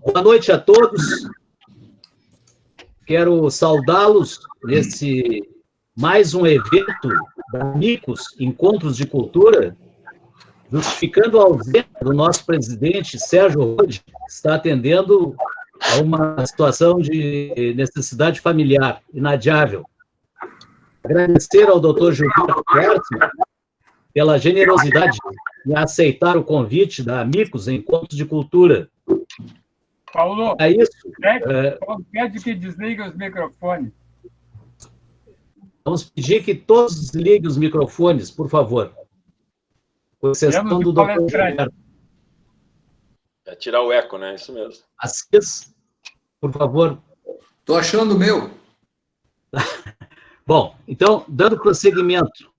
Boa noite a todos. Quero saudá-los nesse mais um evento da Amicus, Encontros de Cultura, justificando a ausência do nosso presidente, Sérgio Rode, que está atendendo a uma situação de necessidade familiar inadiável. Agradecer ao Dr. Gilberto Schwartzman pela generosidade em aceitar o convite da Amicus, Encontros de Cultura. Paulo, é isso. pede que desligue os microfones. Vamos pedir que todos desliguem os microfones, por favor. Com exceção do Dr. Gilberto. É tirar o eco, né? Isso mesmo. Assis, por favor. Estou achando o meu. Bom, então, dando prosseguimento,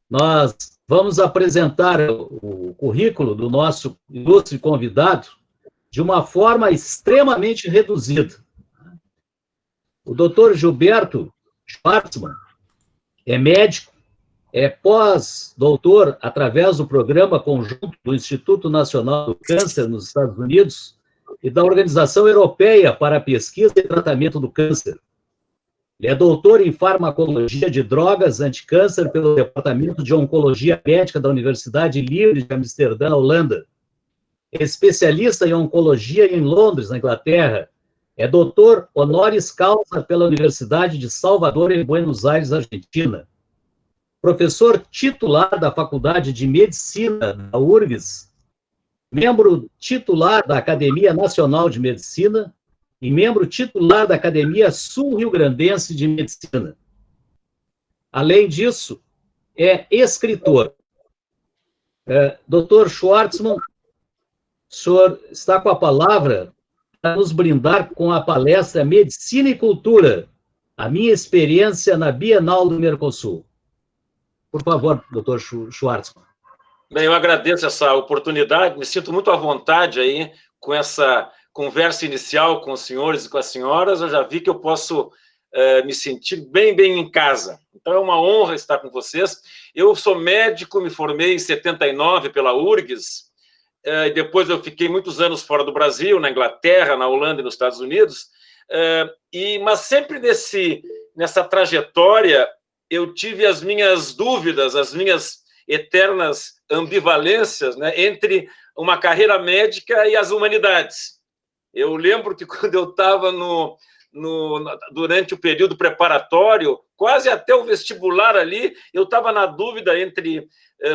nós vamos apresentar o currículo do nosso ilustre convidado de uma forma extremamente reduzida. O doutor Gilberto Schwartzman é médico, é pós-doutor através do programa conjunto do Instituto Nacional do Câncer nos Estados Unidos e da Organização Europeia para a Pesquisa e Tratamento do Câncer. Ele é doutor em farmacologia de drogas anticâncer pelo Departamento de Oncologia Médica da Universidade Livre de Amsterdã, na Holanda. É especialista em oncologia em Londres, na Inglaterra. É doutor honoris causa pela Universidade de Salvador, em Buenos Aires, Argentina. Professor titular da Faculdade de Medicina da URGS, membro titular da Academia Nacional de Medicina e membro titular da Academia Sul-Rio-Grandense de Medicina. Além disso, é escritor. Dr. Schwartzman, o senhor está com a palavra para nos brindar com a palestra Medicina e Cultura, a minha experiência na Bienal do Mercosul. Por favor, doutor Schwartzman. Bem, eu agradeço essa oportunidade, me sinto muito à vontade aí com essa conversa inicial com os senhores e com as senhoras. Eu já vi que eu posso me sentir bem em casa. Então, é uma honra estar com vocês. Eu sou médico, me formei em 79 pela URGS, e depois eu fiquei muitos anos fora do Brasil, na Inglaterra, na Holanda e nos Estados Unidos, mas sempre nessa trajetória eu tive as minhas dúvidas, as minhas eternas ambivalências, né, entre uma carreira médica e as humanidades. Eu lembro que quando eu estava durante o período preparatório, quase até o vestibular ali, eu estava na dúvida entre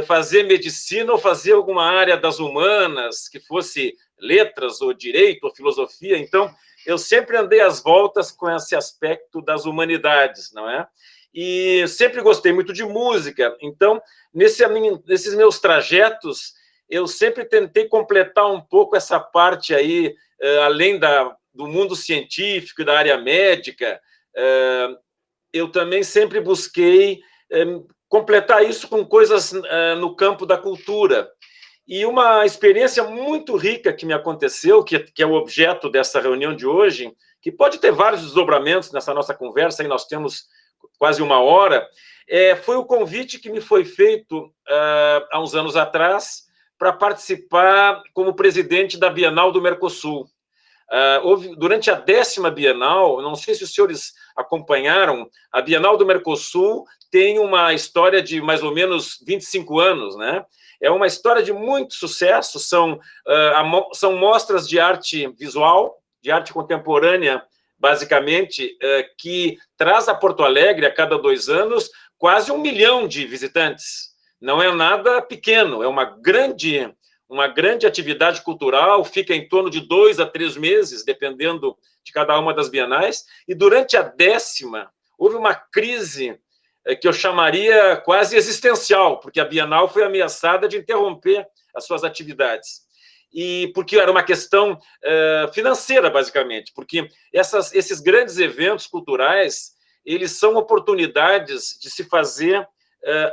fazer medicina ou fazer alguma área das humanas, que fosse letras, ou direito, ou filosofia. Então, eu sempre andei às voltas com esse aspecto das humanidades, não é? E sempre gostei muito de música. Então, nesses meus trajetos, eu sempre tentei completar um pouco essa parte aí, além do mundo científico e da área médica. Eu também sempre busquei completar isso com coisas no campo da cultura. E uma experiência muito rica que me aconteceu, que é o objeto dessa reunião de hoje, que pode ter vários desdobramentos nessa nossa conversa, e nós temos quase uma hora, foi o convite que me foi feito há uns anos atrás para participar como presidente da Bienal do Mercosul. Durante a 10ª Bienal, não sei se os senhores acompanharam, a Bienal do Mercosul tem uma história de mais ou menos 25 anos, né? É uma história de muito sucesso, são mostras de arte visual, de arte contemporânea, basicamente, que traz a Porto Alegre, a cada 2 anos, quase 1 milhão de visitantes. Não é nada pequeno, é uma grande atividade cultural, fica em torno de 2 a 3 meses, dependendo de cada uma das bienais, e durante a 10ª, houve uma crise que eu chamaria quase existencial, porque a Bienal foi ameaçada de interromper as suas atividades. E porque era uma questão financeira, basicamente, porque esses grandes eventos culturais, eles são oportunidades de se fazer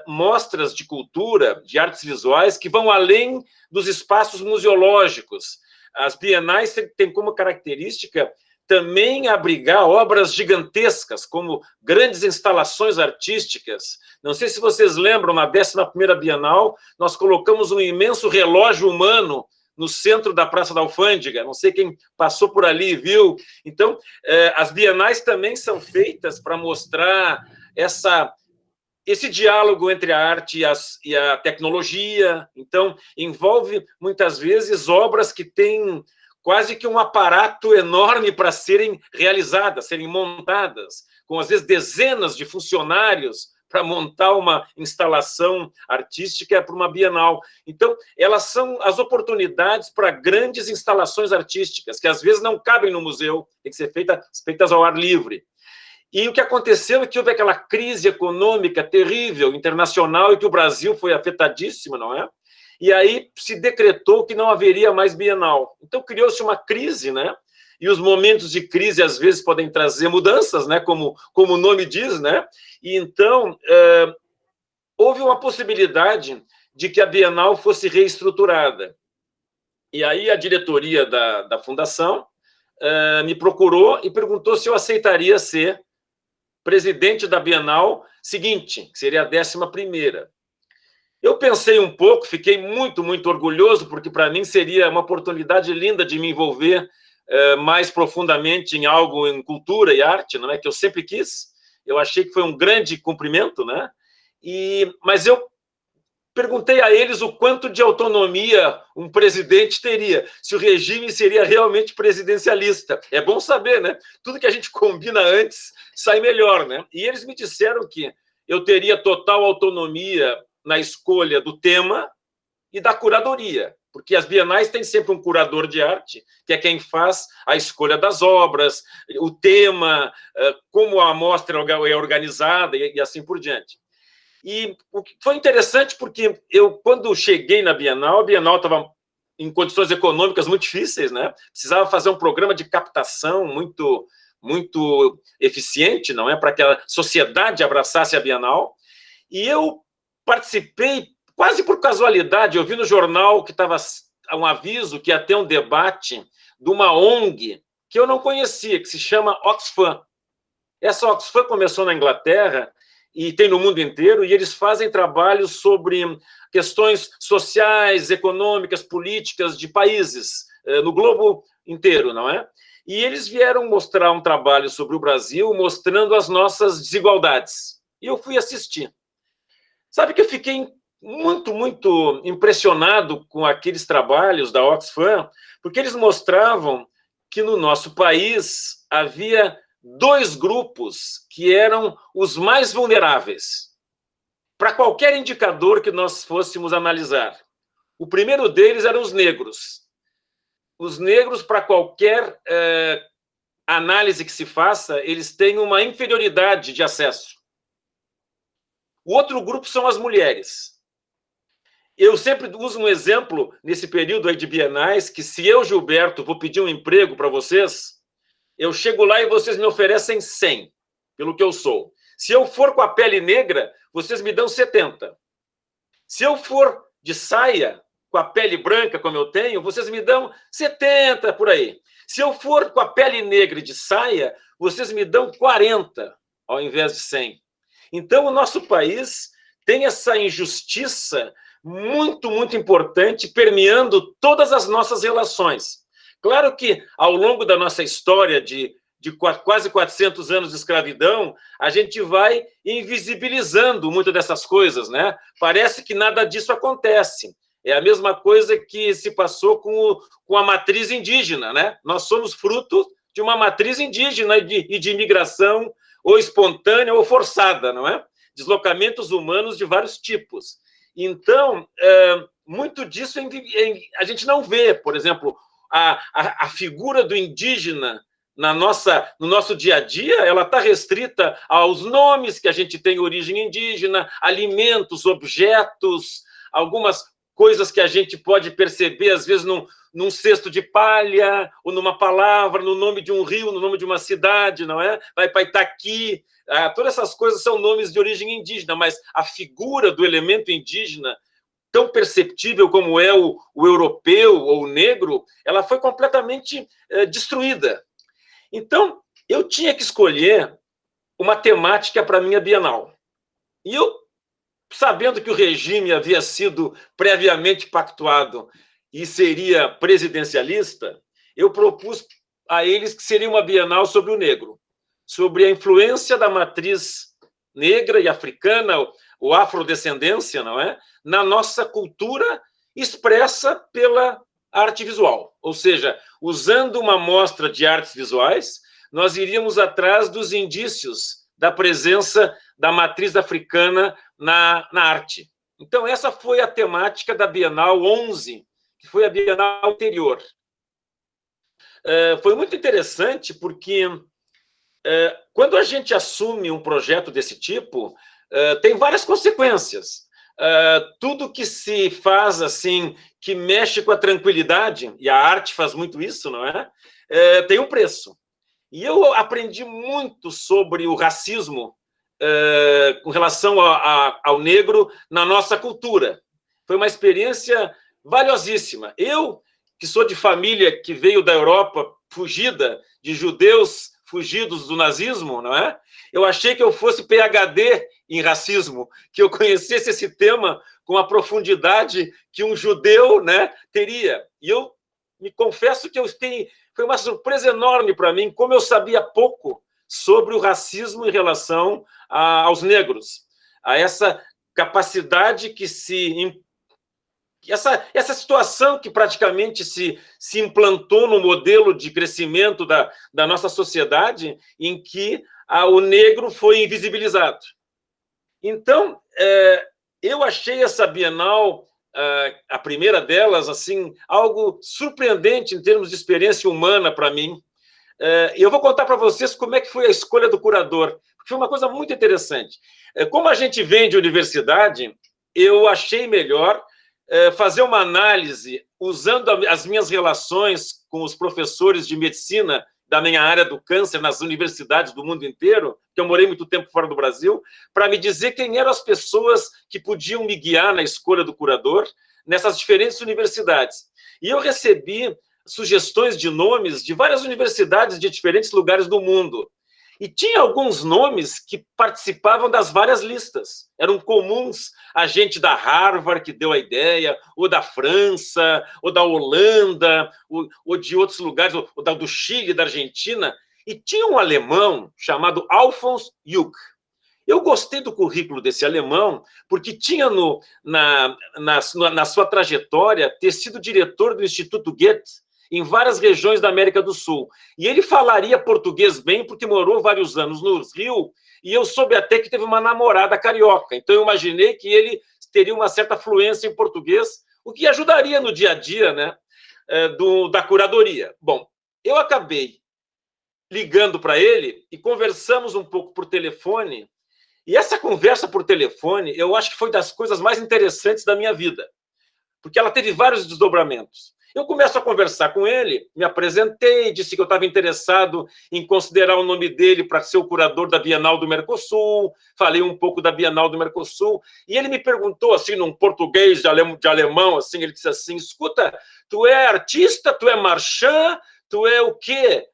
mostras de cultura, de artes visuais, que vão além dos espaços museológicos. As bienais têm como característica também abrigar obras gigantescas, como grandes instalações artísticas. Não sei se vocês lembram, na 11ª Bienal, nós colocamos um imenso relógio humano no centro da Praça da Alfândega, não sei quem passou por ali e viu. Então, as bienais também são feitas para mostrar esse diálogo entre a arte e a tecnologia. Então, envolve, muitas vezes, obras que têm quase que um aparato enorme para serem realizadas, serem montadas, com, às vezes, dezenas de funcionários para montar uma instalação artística para uma bienal. Então, elas são as oportunidades para grandes instalações artísticas, que, às vezes, não cabem no museu, tem que ser feitas ao ar livre. E o que aconteceu é que houve aquela crise econômica terrível, internacional, e que o Brasil foi afetadíssimo, não é? E aí se decretou que não haveria mais bienal. Então criou-se uma crise, né? E os momentos de crise, às vezes, podem trazer mudanças, né? Como o nome diz, né? E então, houve uma possibilidade de que a Bienal fosse reestruturada. E aí a diretoria da Fundação me procurou e perguntou se eu aceitaria ser presidente da Bienal seguinte, que seria a 11ª. Eu pensei um pouco, fiquei muito, muito orgulhoso, porque para mim seria uma oportunidade linda de me envolver mais profundamente em algo, em cultura e arte, não é? Que eu sempre quis. Eu achei que foi um grande cumprimento, né? Mas eu perguntei a eles o quanto de autonomia um presidente teria, se o regime seria realmente presidencialista. É bom saber, né? Tudo que a gente combina antes sai melhor, né? E eles me disseram que eu teria total autonomia na escolha do tema e da curadoria, porque as bienais têm sempre um curador de arte, que é quem faz a escolha das obras, o tema, como a amostra é organizada e assim por diante. E o que foi interessante, porque eu, quando cheguei na Bienal, a Bienal estava em condições econômicas muito difíceis, né? Precisava fazer um programa de captação muito eficiente, não é? Para que a sociedade abraçasse a Bienal. E eu participei, quase por casualidade, eu vi no jornal que estava um aviso que ia ter um debate de uma ONG que eu não conhecia, que se chama Oxfam. Essa Oxfam começou na Inglaterra e tem no mundo inteiro, e eles fazem trabalhos sobre questões sociais, econômicas, políticas de países no globo inteiro, não é? E eles vieram mostrar um trabalho sobre o Brasil, mostrando as nossas desigualdades. E eu fui assistir. Sabe que eu fiquei muito, muito impressionado com aqueles trabalhos da Oxfam, porque eles mostravam que no nosso país havia 2 grupos que eram os mais vulneráveis para qualquer indicador que nós fôssemos analisar. O primeiro deles eram os negros. Os negros, para qualquer análise que se faça, eles têm uma inferioridade de acesso. O outro grupo são as mulheres. Eu sempre uso um exemplo, nesse período aí de bienais, que se eu, Gilberto, vou pedir um emprego para vocês, eu chego lá e vocês me oferecem 100, pelo que eu sou. Se eu for com a pele negra, vocês me dão 70. Se eu for de saia, com a pele branca, como eu tenho, vocês me dão 70, por aí. Se eu for com a pele negra e de saia, vocês me dão 40, ao invés de 100. Então, o nosso país tem essa injustiça muito, muito importante, permeando todas as nossas relações. Claro que, ao longo da nossa história de quase 400 anos de escravidão, a gente vai invisibilizando muito dessas coisas, né? Parece que nada disso acontece. É a mesma coisa que se passou com a matriz indígena, né? Nós somos fruto de uma matriz indígena e de imigração ou espontânea ou forçada, não é? Deslocamentos humanos de vários tipos. Então, muito disso a gente não vê. Por exemplo, a figura do indígena no nosso dia a dia, ela está restrita aos nomes que a gente tem origem indígena, alimentos, objetos, algumas coisas que a gente pode perceber, às vezes, num cesto de palha, ou numa palavra, no nome de um rio, no nome de uma cidade, não é? Vai para Itaqui. Todas essas coisas são nomes de origem indígena, mas a figura do elemento indígena, tão perceptível como é o europeu ou o negro, ela foi completamente destruída. Então, eu tinha que escolher uma temática para a minha Bienal. E eu, sabendo que o regime havia sido previamente pactuado e seria presidencialista, eu propus a eles que seria uma Bienal sobre o negro, sobre a influência da matriz negra e africana, ou afrodescendência, não é? Na nossa cultura expressa pela arte visual. Ou seja, usando uma amostra de artes visuais, nós iríamos atrás dos indícios da presença da matriz africana na arte. Então, essa foi a temática da Bienal 11, que foi a Bienal anterior. Foi muito interessante porque quando a gente assume um projeto desse tipo, tem várias consequências. Tudo que se faz assim, que mexe com a tranquilidade, e a arte faz muito isso, não é? Tem um preço. E eu aprendi muito sobre o racismo com relação ao negro na nossa cultura. Foi uma experiência valiosíssima. Eu, que sou de família que veio da Europa fugida, de judeus fugidos do nazismo, não é? Eu achei que eu fosse PhD em racismo, que eu conhecesse esse tema com a profundidade que um judeu, né, teria. E eu me confesso que foi uma surpresa enorme para mim, como eu sabia pouco sobre o racismo em relação aos negros, a essa capacidade que essa situação que praticamente se implantou no modelo de crescimento da nossa sociedade, em que o negro foi invisibilizado. Então, eu achei essa Bienal, a primeira delas, assim, algo surpreendente em termos de experiência humana para mim. E eu vou contar para vocês como é que foi a escolha do curador, porque foi uma coisa muito interessante. Como a gente vem de universidade, eu achei melhor fazer uma análise usando as minhas relações com os professores de medicina da minha área do câncer nas universidades do mundo inteiro, que eu morei muito tempo fora do Brasil, para me dizer quem eram as pessoas que podiam me guiar na escolha do curador nessas diferentes universidades. E eu recebi sugestões de nomes de várias universidades de diferentes lugares do mundo. E tinha alguns nomes que participavam das várias listas. Eram comuns a gente da Harvard, que deu a ideia, ou da França, ou da Holanda, ou de outros lugares, ou do Chile, da Argentina. E tinha um alemão chamado Alfons Jung. Eu gostei do currículo desse alemão, porque tinha na sua trajetória ter sido diretor do Instituto Goethe em várias regiões da América do Sul. E ele falaria português bem, porque morou vários anos no Rio, e eu soube até que teve uma namorada carioca. Então, eu imaginei que ele teria uma certa fluência em português, o que ajudaria no dia a dia, né, da curadoria. Bom, eu acabei ligando para ele e conversamos um pouco por telefone, e essa conversa por telefone, eu acho que foi das coisas mais interessantes da minha vida, porque ela teve vários desdobramentos. Eu começo a conversar com ele, me apresentei, disse que eu estava interessado em considerar o nome dele para ser o curador da Bienal do Mercosul, falei um pouco da Bienal do Mercosul, e ele me perguntou, assim, num português de alemão, assim, ele disse assim, escuta, tu é artista, tu é marchand, tu é o quê?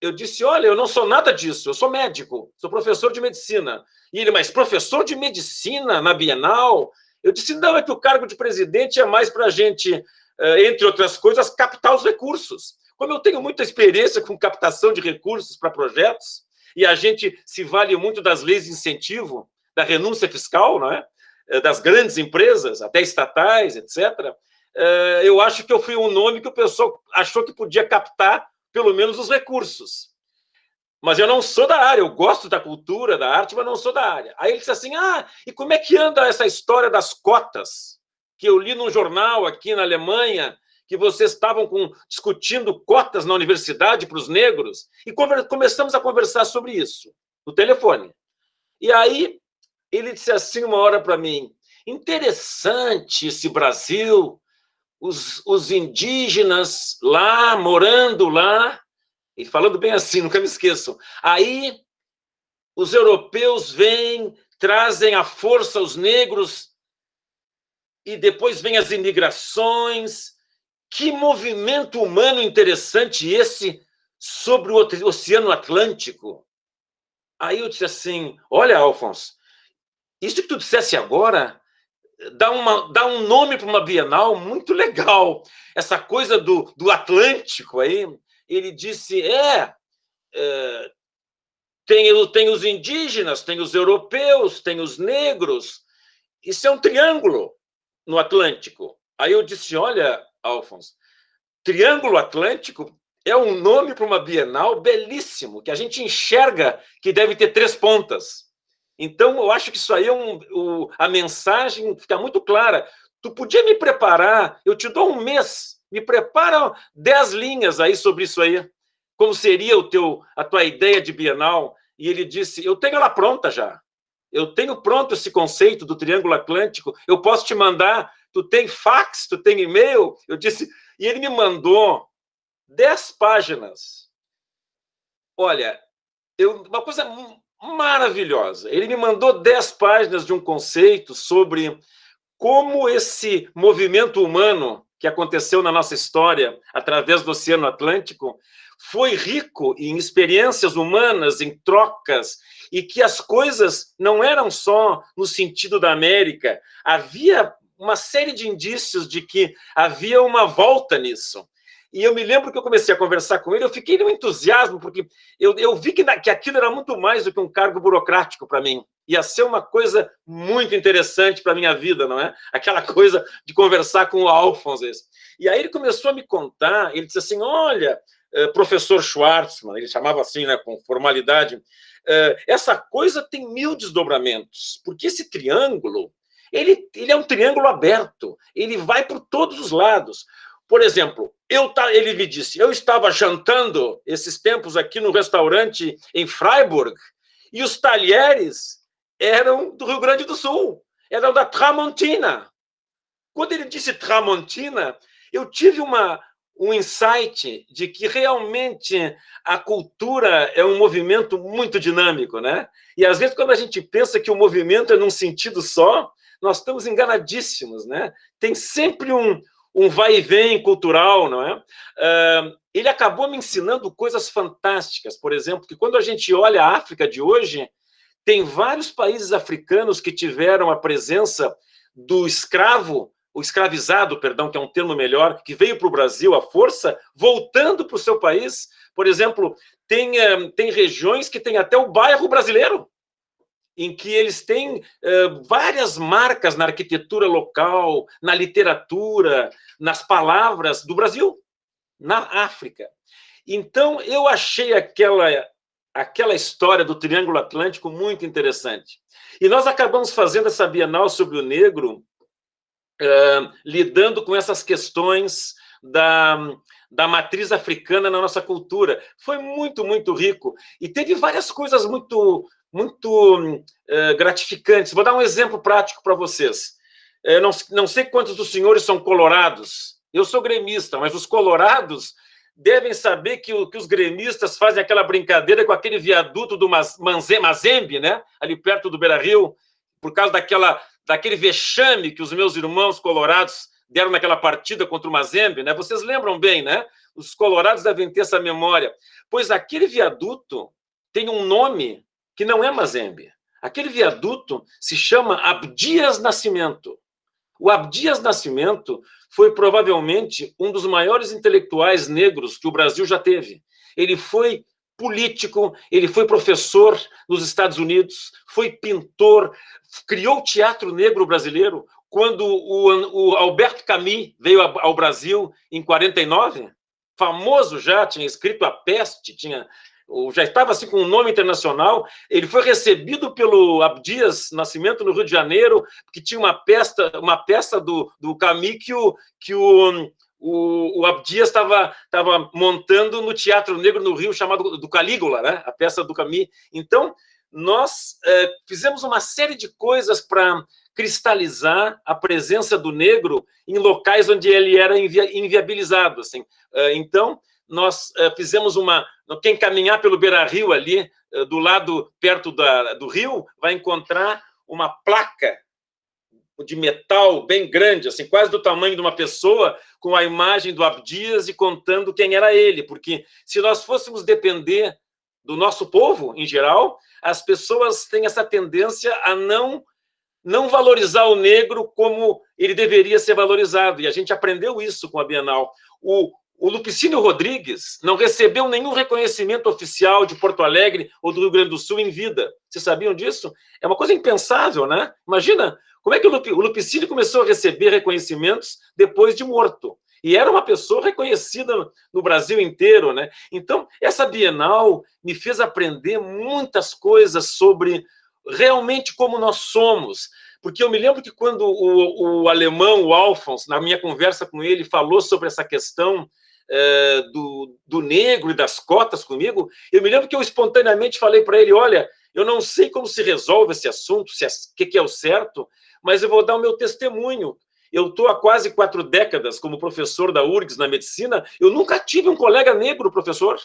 Eu disse, olha, eu não sou nada disso, eu sou médico, sou professor de medicina. E ele, mas professor de medicina na Bienal? Eu disse, não, é que o cargo de presidente é mais para a gente, entre outras coisas, captar os recursos. Como eu tenho muita experiência com captação de recursos para projetos, e a gente se vale muito das leis de incentivo, da renúncia fiscal, não é? Das grandes empresas, até estatais, etc., eu acho que eu fui um nome que o pessoal achou que podia captar pelo menos os recursos. Mas eu não sou da área, eu gosto da cultura, da arte, mas não sou da área. Aí ele disse assim, e como é que anda essa história das cotas? Que eu li num jornal aqui na Alemanha, que vocês estavam discutindo cotas na universidade para os negros, e começamos a conversar sobre isso, no telefone. E aí ele disse assim uma hora para mim, interessante esse Brasil, os indígenas lá, morando lá, e falando bem assim, nunca me esqueçam. Aí os europeus vêm, trazem à força os negros, e depois vêm as imigrações. Que movimento humano interessante esse sobre o Oceano Atlântico. Aí eu disse assim, olha, Alfons, isso que tu dissesse agora dá um nome para uma Bienal muito legal. Essa coisa do Atlântico aí, ele disse, tem os indígenas, tem os europeus, tem os negros. Isso é um triângulo no Atlântico. Aí eu disse, olha, Alfonso, Triângulo Atlântico é um nome para uma Bienal belíssimo, que a gente enxerga que deve ter 3 pontas. Então, eu acho que isso aí a mensagem fica muito clara. Tu podia me preparar, eu te dou um mês, me prepara 10 linhas aí sobre isso aí, como seria a tua ideia de Bienal. E ele disse, eu tenho ela pronta já. Eu tenho pronto esse conceito do Triângulo Atlântico, eu posso te mandar, tu tem fax, tu tem e-mail? Eu disse, e ele me mandou 10 páginas. Olha, uma coisa maravilhosa. Ele me mandou 10 páginas de um conceito sobre como esse movimento humano que aconteceu na nossa história através do Oceano Atlântico foi rico em experiências humanas, em trocas, e que as coisas não eram só no sentido da América. Havia uma série de indícios de que havia uma volta nisso. E eu me lembro que eu comecei a conversar com ele, eu fiquei num entusiasmo, porque eu vi que aquilo era muito mais do que um cargo burocrático para mim. Ia ser uma coisa muito interessante para a minha vida, não é? Aquela coisa de conversar com o Alfonso. E aí ele começou a me contar, ele disse assim, olha, professor Schwartzman, ele chamava assim, né, com formalidade, essa coisa tem 1000 desdobramentos, porque esse triângulo, ele é um triângulo aberto, ele vai por todos os lados. Por exemplo, ele me disse, eu estava jantando esses tempos aqui no restaurante em Freiburg, e os talheres eram do Rio Grande do Sul, eram da Tramontina. Quando ele disse Tramontina, eu tive um insight de que realmente a cultura é um movimento muito dinâmico, né? E às vezes quando a gente pensa que o movimento é num sentido só, nós estamos enganadíssimos, né? Tem sempre um vai e vem cultural, não é? Ele acabou me ensinando coisas fantásticas, por exemplo, que quando a gente olha a África de hoje, tem vários países africanos que tiveram a presença do escravo, o escravizado, perdão, que é um termo melhor, que veio para o Brasil à força, voltando para o seu país. Por exemplo, tem regiões que tem até o bairro brasileiro, em que eles têm várias marcas na arquitetura local, na literatura, nas palavras do Brasil, na África. Então, eu achei aquela história do Triângulo Atlântico muito interessante. E nós acabamos fazendo essa Bienal sobre o negro, lidando com essas questões da matriz africana na nossa cultura. Foi muito, muito rico. E teve várias coisas muito gratificantes. Vou dar um exemplo prático para vocês. Não sei quantos dos senhores são colorados. Eu sou gremista, mas os colorados devem saber que os gremistas fazem aquela brincadeira com aquele viaduto do Mazembe, né? Ali perto do Beira-Rio, por causa daquele vexame que os meus irmãos colorados deram naquela partida contra o Mazembe, né? Vocês lembram bem, né? Os colorados devem ter essa memória. Pois aquele viaduto tem um nome que não é Mazembe. Aquele viaduto se chama Abdias Nascimento. O Abdias Nascimento foi provavelmente um dos maiores intelectuais negros que o Brasil já teve. Ele foi político, ele foi professor nos Estados Unidos, foi pintor, criou o teatro negro brasileiro. Quando o Albert Camus veio ao Brasil em 49, famoso já, tinha escrito A Peste, já estava assim com um nome internacional. Ele foi recebido pelo Abdias Nascimento no Rio de Janeiro, que tinha uma peça do Camus que o Abdias estava montando no Teatro Negro no Rio, chamado do Calígula, né? A peça do Camus. Então, nós fizemos uma série de coisas para cristalizar a presença do negro em locais onde ele era inviabilizado. Assim. Então, nós fizemos quem caminhar pelo Beira-Rio ali, do lado perto do rio, vai encontrar uma placa de metal bem grande, assim, quase do tamanho de uma pessoa, com a imagem do Abdias e contando quem era ele, porque se nós fôssemos depender do nosso povo, em geral, as pessoas têm essa tendência a não não valorizar o negro como ele deveria ser valorizado. E a gente aprendeu isso com a Bienal. O Lupicínio Rodrigues não recebeu nenhum reconhecimento oficial de Porto Alegre ou do Rio Grande do Sul em vida. Vocês sabiam disso? É uma coisa impensável, né? Imagina, como é que o Lupicínio começou a receber reconhecimentos depois de morto? E era uma pessoa reconhecida no Brasil inteiro, né? Então, essa Bienal me fez aprender muitas coisas sobre realmente como nós somos. Porque eu me lembro que quando o alemão, o Alfons, na minha conversa com ele, falou sobre essa questão do negro e das cotas comigo, eu me lembro que eu espontaneamente falei para ele, olha, eu não sei como se resolve esse assunto, o que é o certo, mas eu vou dar o meu testemunho. Eu estou há quase 4 décadas como professor da URGS na medicina, eu nunca tive um colega negro, professor,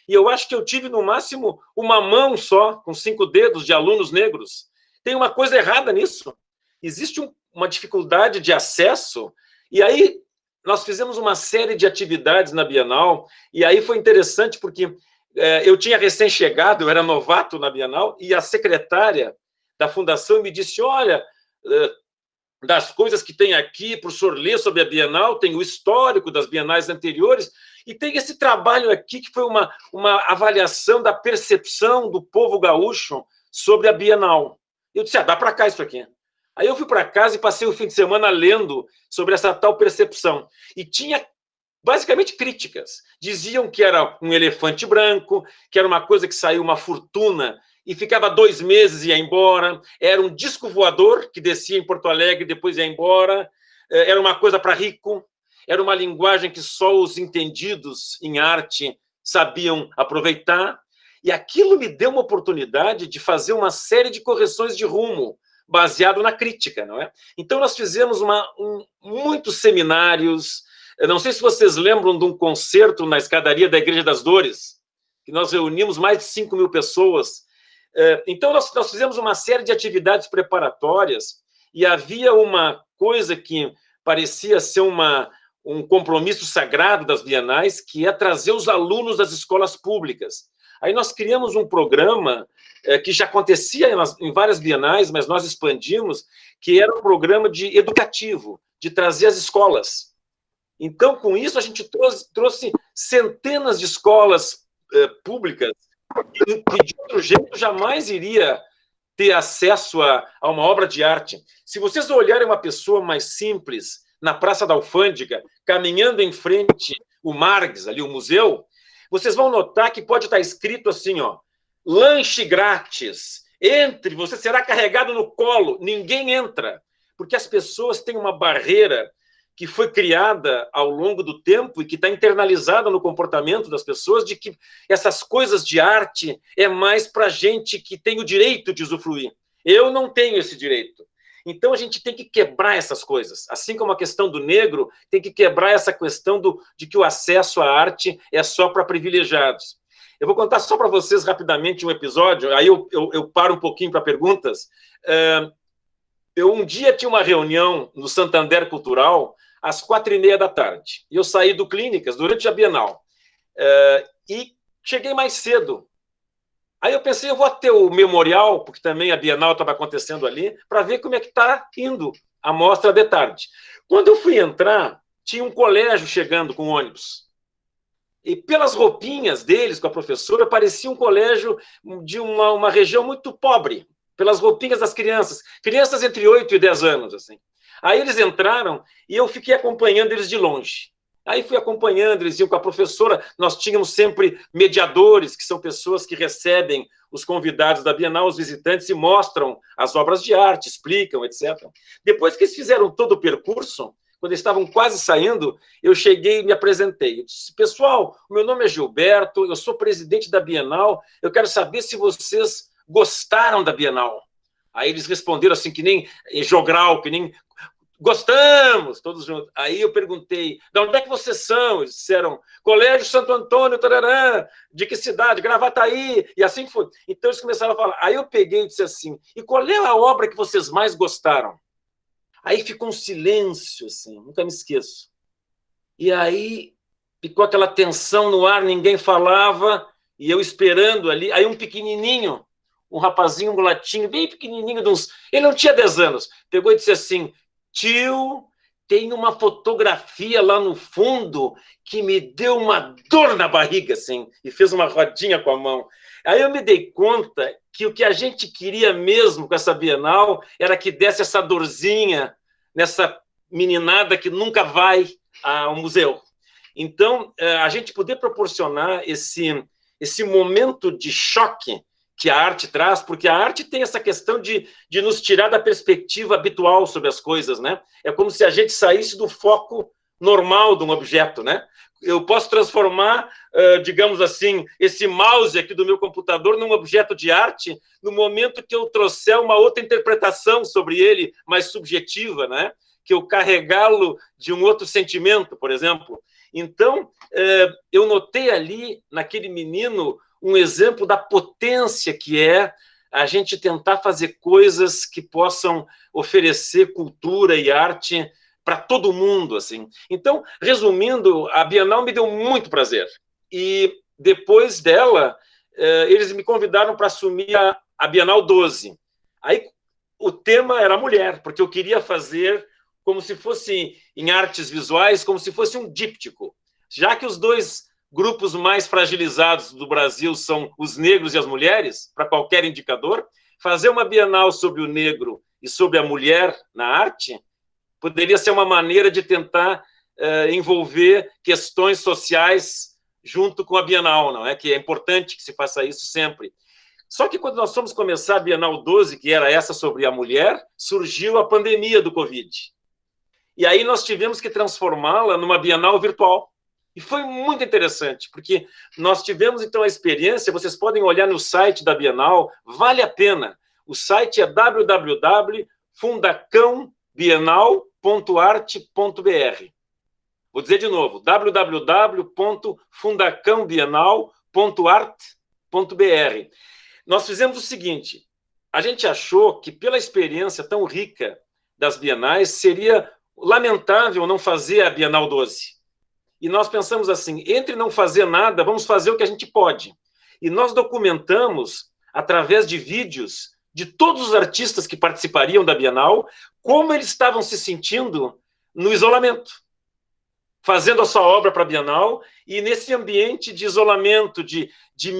e eu acho que eu tive, no máximo, uma mão só, com 5 dedos de alunos negros. Tem uma coisa errada nisso. Existe uma dificuldade de acesso, e aí nós fizemos uma série de atividades na Bienal, e aí foi interessante porque eu tinha recém-chegado, eu era novato na Bienal, e a secretária da fundação me disse, olha, das coisas que tem aqui, para o senhor ler sobre a Bienal, tem o histórico das bienais anteriores, e tem esse trabalho aqui que foi uma avaliação da percepção do povo gaúcho sobre a Bienal. Eu disse, dá para cá isso aqui. Aí eu fui para casa e passei o fim de semana lendo sobre essa tal percepção. E tinha, basicamente, críticas. Diziam que era um elefante branco, que era uma coisa que saiu uma fortuna e ficava 2 meses e ia embora. Era um disco voador que descia em Porto Alegre e depois ia embora. Era uma coisa para rico. Era uma linguagem que só os entendidos em arte sabiam aproveitar. E aquilo me deu uma oportunidade de fazer uma série de correções de rumo, baseado na crítica, não é? Então, nós fizemos muitos seminários. Eu não sei se vocês lembram de um concerto na escadaria da Igreja das Dores, que nós reunimos mais de 5.000 pessoas. Então, nós fizemos uma série de atividades preparatórias e havia uma coisa que parecia ser um compromisso sagrado das bienais, que é trazer os alunos das escolas públicas. Aí nós criamos um programa que já acontecia em várias bienais, mas nós expandimos, que era um programa educativo, de trazer as escolas. Então, com isso, a gente trouxe centenas de escolas públicas que, de outro jeito, jamais iria ter acesso a uma obra de arte. Se vocês olharem uma pessoa mais simples, na Praça da Alfândega, caminhando em frente o Margs, ali o museu, vocês vão notar que pode estar escrito assim, ó, lanche grátis, entre, você será carregado no colo, ninguém entra, porque as pessoas têm uma barreira que foi criada ao longo do tempo e que está internalizada no comportamento das pessoas, de que essas coisas de arte é mais para gente que tem o direito de usufruir. Eu não tenho esse direito. Então, a gente tem que quebrar essas coisas. Assim como a questão do negro, tem que quebrar essa questão de que o acesso à arte é só para privilegiados. Eu vou contar só para vocês rapidamente um episódio, aí eu paro um pouquinho para perguntas. Eu um dia tinha uma reunião no Santander Cultural, às 4h30 da tarde. E eu saí do Clínicas durante a Bienal. E cheguei mais cedo. Aí eu pensei, eu vou até o Memorial, porque também a Bienal estava acontecendo ali, para ver como é que está indo a mostra de tarde. Quando eu fui entrar, tinha um colégio chegando com ônibus. E pelas roupinhas deles, com a professora, parecia um colégio de uma região muito pobre, pelas roupinhas das crianças entre 8 e 10 anos. Assim. Aí eles entraram e eu fiquei acompanhando eles de longe. Aí fui acompanhando, eles iam com a professora, nós tínhamos sempre mediadores, que são pessoas que recebem os convidados da Bienal, os visitantes, e mostram as obras de arte, explicam, etc. Depois que eles fizeram todo o percurso, quando eles estavam quase saindo, eu cheguei e me apresentei. Eu disse, pessoal, o meu nome é Gilberto, eu sou presidente da Bienal, eu quero saber se vocês gostaram da Bienal. Aí eles responderam assim, que nem jogral, que nem... Gostamos, todos juntos. Aí eu perguntei, de onde é que vocês são? Eles disseram, Colégio Santo Antônio, tararã, de que cidade? Gravataí, e assim foi. Então eles começaram a falar. Aí eu peguei e disse assim, e qual é a obra que vocês mais gostaram? Aí ficou um silêncio, assim, nunca me esqueço. E aí ficou aquela tensão no ar, ninguém falava, e eu esperando ali. Aí um pequenininho, um rapazinho, um mulatinho, bem pequenininho, ele não tinha 10 anos, pegou e disse assim, tio, tem uma fotografia lá no fundo que me deu uma dor na barriga, assim, e fez uma rodinha com a mão. Aí eu me dei conta que o que a gente queria mesmo com essa Bienal era que desse essa dorzinha nessa meninada que nunca vai ao museu. Então, a gente poder proporcionar esse momento de choque que a arte traz, porque a arte tem essa questão de nos tirar da perspectiva habitual sobre as coisas, né? É como se a gente saísse do foco normal de um objeto, né? Eu posso transformar, digamos assim, esse mouse aqui do meu computador num objeto de arte no momento que eu trouxer uma outra interpretação sobre ele, mais subjetiva, né? Que eu carregá-lo de um outro sentimento, por exemplo. Então, eu notei ali, naquele menino, um exemplo da potência que é a gente tentar fazer coisas que possam oferecer cultura e arte para todo mundo, assim. Então, resumindo, a Bienal me deu muito prazer. E depois dela, eles me convidaram para assumir a Bienal 12. Aí o tema era mulher, porque eu queria fazer como se fosse, em artes visuais, como se fosse um díptico. Já que os dois grupos mais fragilizados do Brasil são os negros e as mulheres, para qualquer indicador, fazer uma Bienal sobre o negro e sobre a mulher na arte poderia ser uma maneira de tentar envolver questões sociais junto com a Bienal, não é? Que é importante que se faça isso sempre. Só que quando nós fomos começar a Bienal 12, que era essa sobre a mulher, surgiu a pandemia do Covid. E aí nós tivemos que transformá-la numa Bienal virtual. E foi muito interessante, porque nós tivemos, então, a experiência, vocês podem olhar no site da Bienal, vale a pena. O site é www.fundacãobienal.arte.br. Vou dizer de novo, www.fundacãobienal.arte.br. Nós fizemos o seguinte, a gente achou que, pela experiência tão rica das Bienais, seria lamentável não fazer a Bienal 12. E nós pensamos assim, entre não fazer nada, vamos fazer o que a gente pode. E nós documentamos, através de vídeos, de todos os artistas que participariam da Bienal, como eles estavam se sentindo no isolamento, fazendo a sua obra para a Bienal, e nesse ambiente de isolamento, de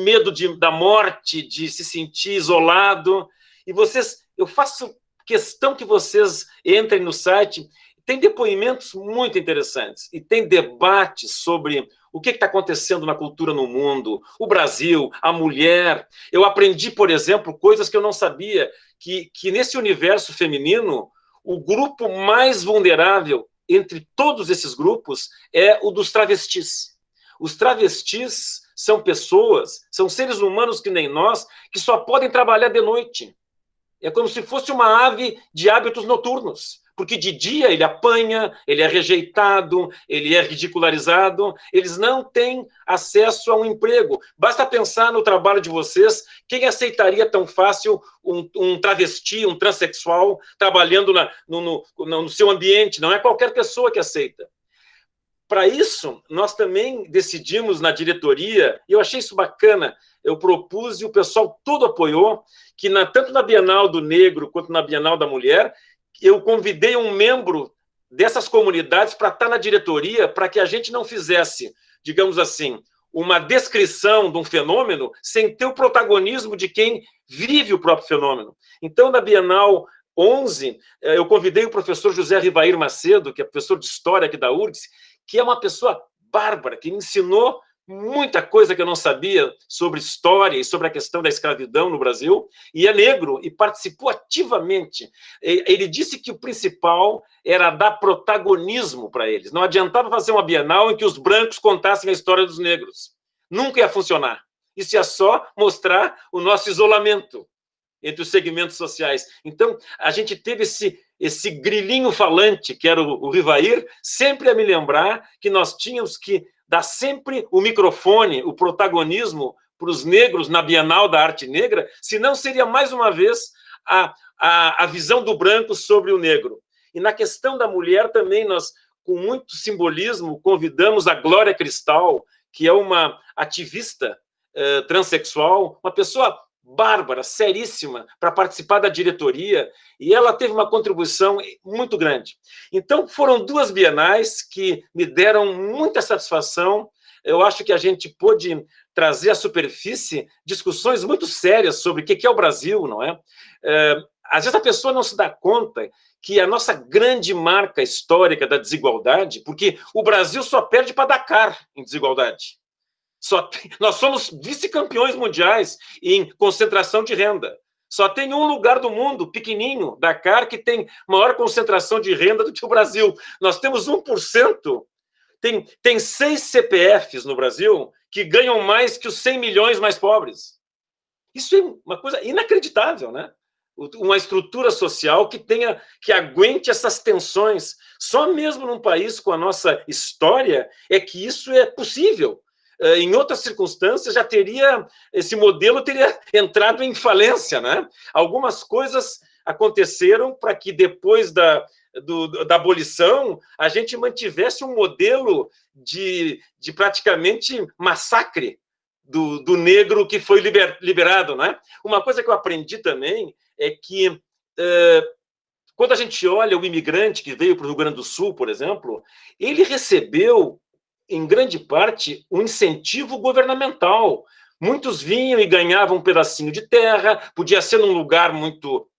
medo da morte, de se sentir isolado. E vocês, eu faço questão que vocês entrem no site. Tem depoimentos muito interessantes e tem debates sobre o que está acontecendo na cultura no mundo, o Brasil, a mulher. Eu aprendi, por exemplo, coisas que eu não sabia, que nesse universo feminino, o grupo mais vulnerável entre todos esses grupos é o dos travestis. Os travestis são pessoas, são seres humanos que nem nós, que só podem trabalhar de noite. É como se fosse uma ave de hábitos noturnos. Porque de dia ele apanha, ele é rejeitado, ele é ridicularizado, eles não têm acesso a um emprego. Basta pensar no trabalho de vocês, quem aceitaria tão fácil um travesti, um transexual, trabalhando no seu ambiente? Não é qualquer pessoa que aceita. Para isso, nós também decidimos na diretoria, e eu achei isso bacana, eu propus e o pessoal todo apoiou, que tanto na Bienal do Negro quanto na Bienal da Mulher, eu convidei um membro dessas comunidades para estar na diretoria, para que a gente não fizesse, digamos assim, uma descrição de um fenômeno sem ter o protagonismo de quem vive o próprio fenômeno. Então, na Bienal 11, eu convidei o professor José Rivair Macedo, que é professor de História aqui da URGS, que é uma pessoa bárbara, que me ensinou muita coisa que eu não sabia sobre história e sobre a questão da escravidão no Brasil, e é negro, e participou ativamente. Ele disse que o principal era dar protagonismo para eles. Não adiantava fazer uma Bienal em que os brancos contassem a história dos negros. Nunca ia funcionar. Isso ia só mostrar o nosso isolamento entre os segmentos sociais. Então, a gente teve esse grilinho falante, que era o Rivair, sempre a me lembrar que nós tínhamos que dar sempre o microfone, o protagonismo para os negros na Bienal da Arte Negra, senão seria, mais uma vez, a visão do branco sobre o negro. E na questão da mulher também, nós, com muito simbolismo, convidamos a Glória Cristal, que é uma ativista transexual, uma pessoa bárbara, seríssima, para participar da diretoria, e ela teve uma contribuição muito grande. Então, foram 2 bienais que me deram muita satisfação. Eu acho que a gente pôde trazer à superfície discussões muito sérias sobre o que é o Brasil, não é? Às vezes a pessoa não se dá conta que a nossa grande marca histórica da desigualdade, porque o Brasil só perde para Dakar em desigualdade. Nós somos vice-campeões mundiais em concentração de renda. Só tem um lugar do mundo, pequenininho, Dakar, que tem maior concentração de renda do que o Brasil. Nós temos 1%. Tem 6 CPFs no Brasil que ganham mais que os 100 milhões mais pobres. Isso é uma coisa inacreditável, né? Uma estrutura social que aguente essas tensões. Só mesmo num país com a nossa história é que isso é possível. Em outras circunstâncias, esse modelo teria entrado em falência, né? Algumas coisas aconteceram para que depois da abolição a gente mantivesse um modelo de praticamente massacre do negro que foi liberado, né? Uma coisa que eu aprendi também é que quando a gente olha o imigrante que veio para o Rio Grande do Sul, por exemplo, ele recebeu em grande parte, um incentivo governamental. Muitos vinham e ganhavam um pedacinho de terra, podia ser num lugar muito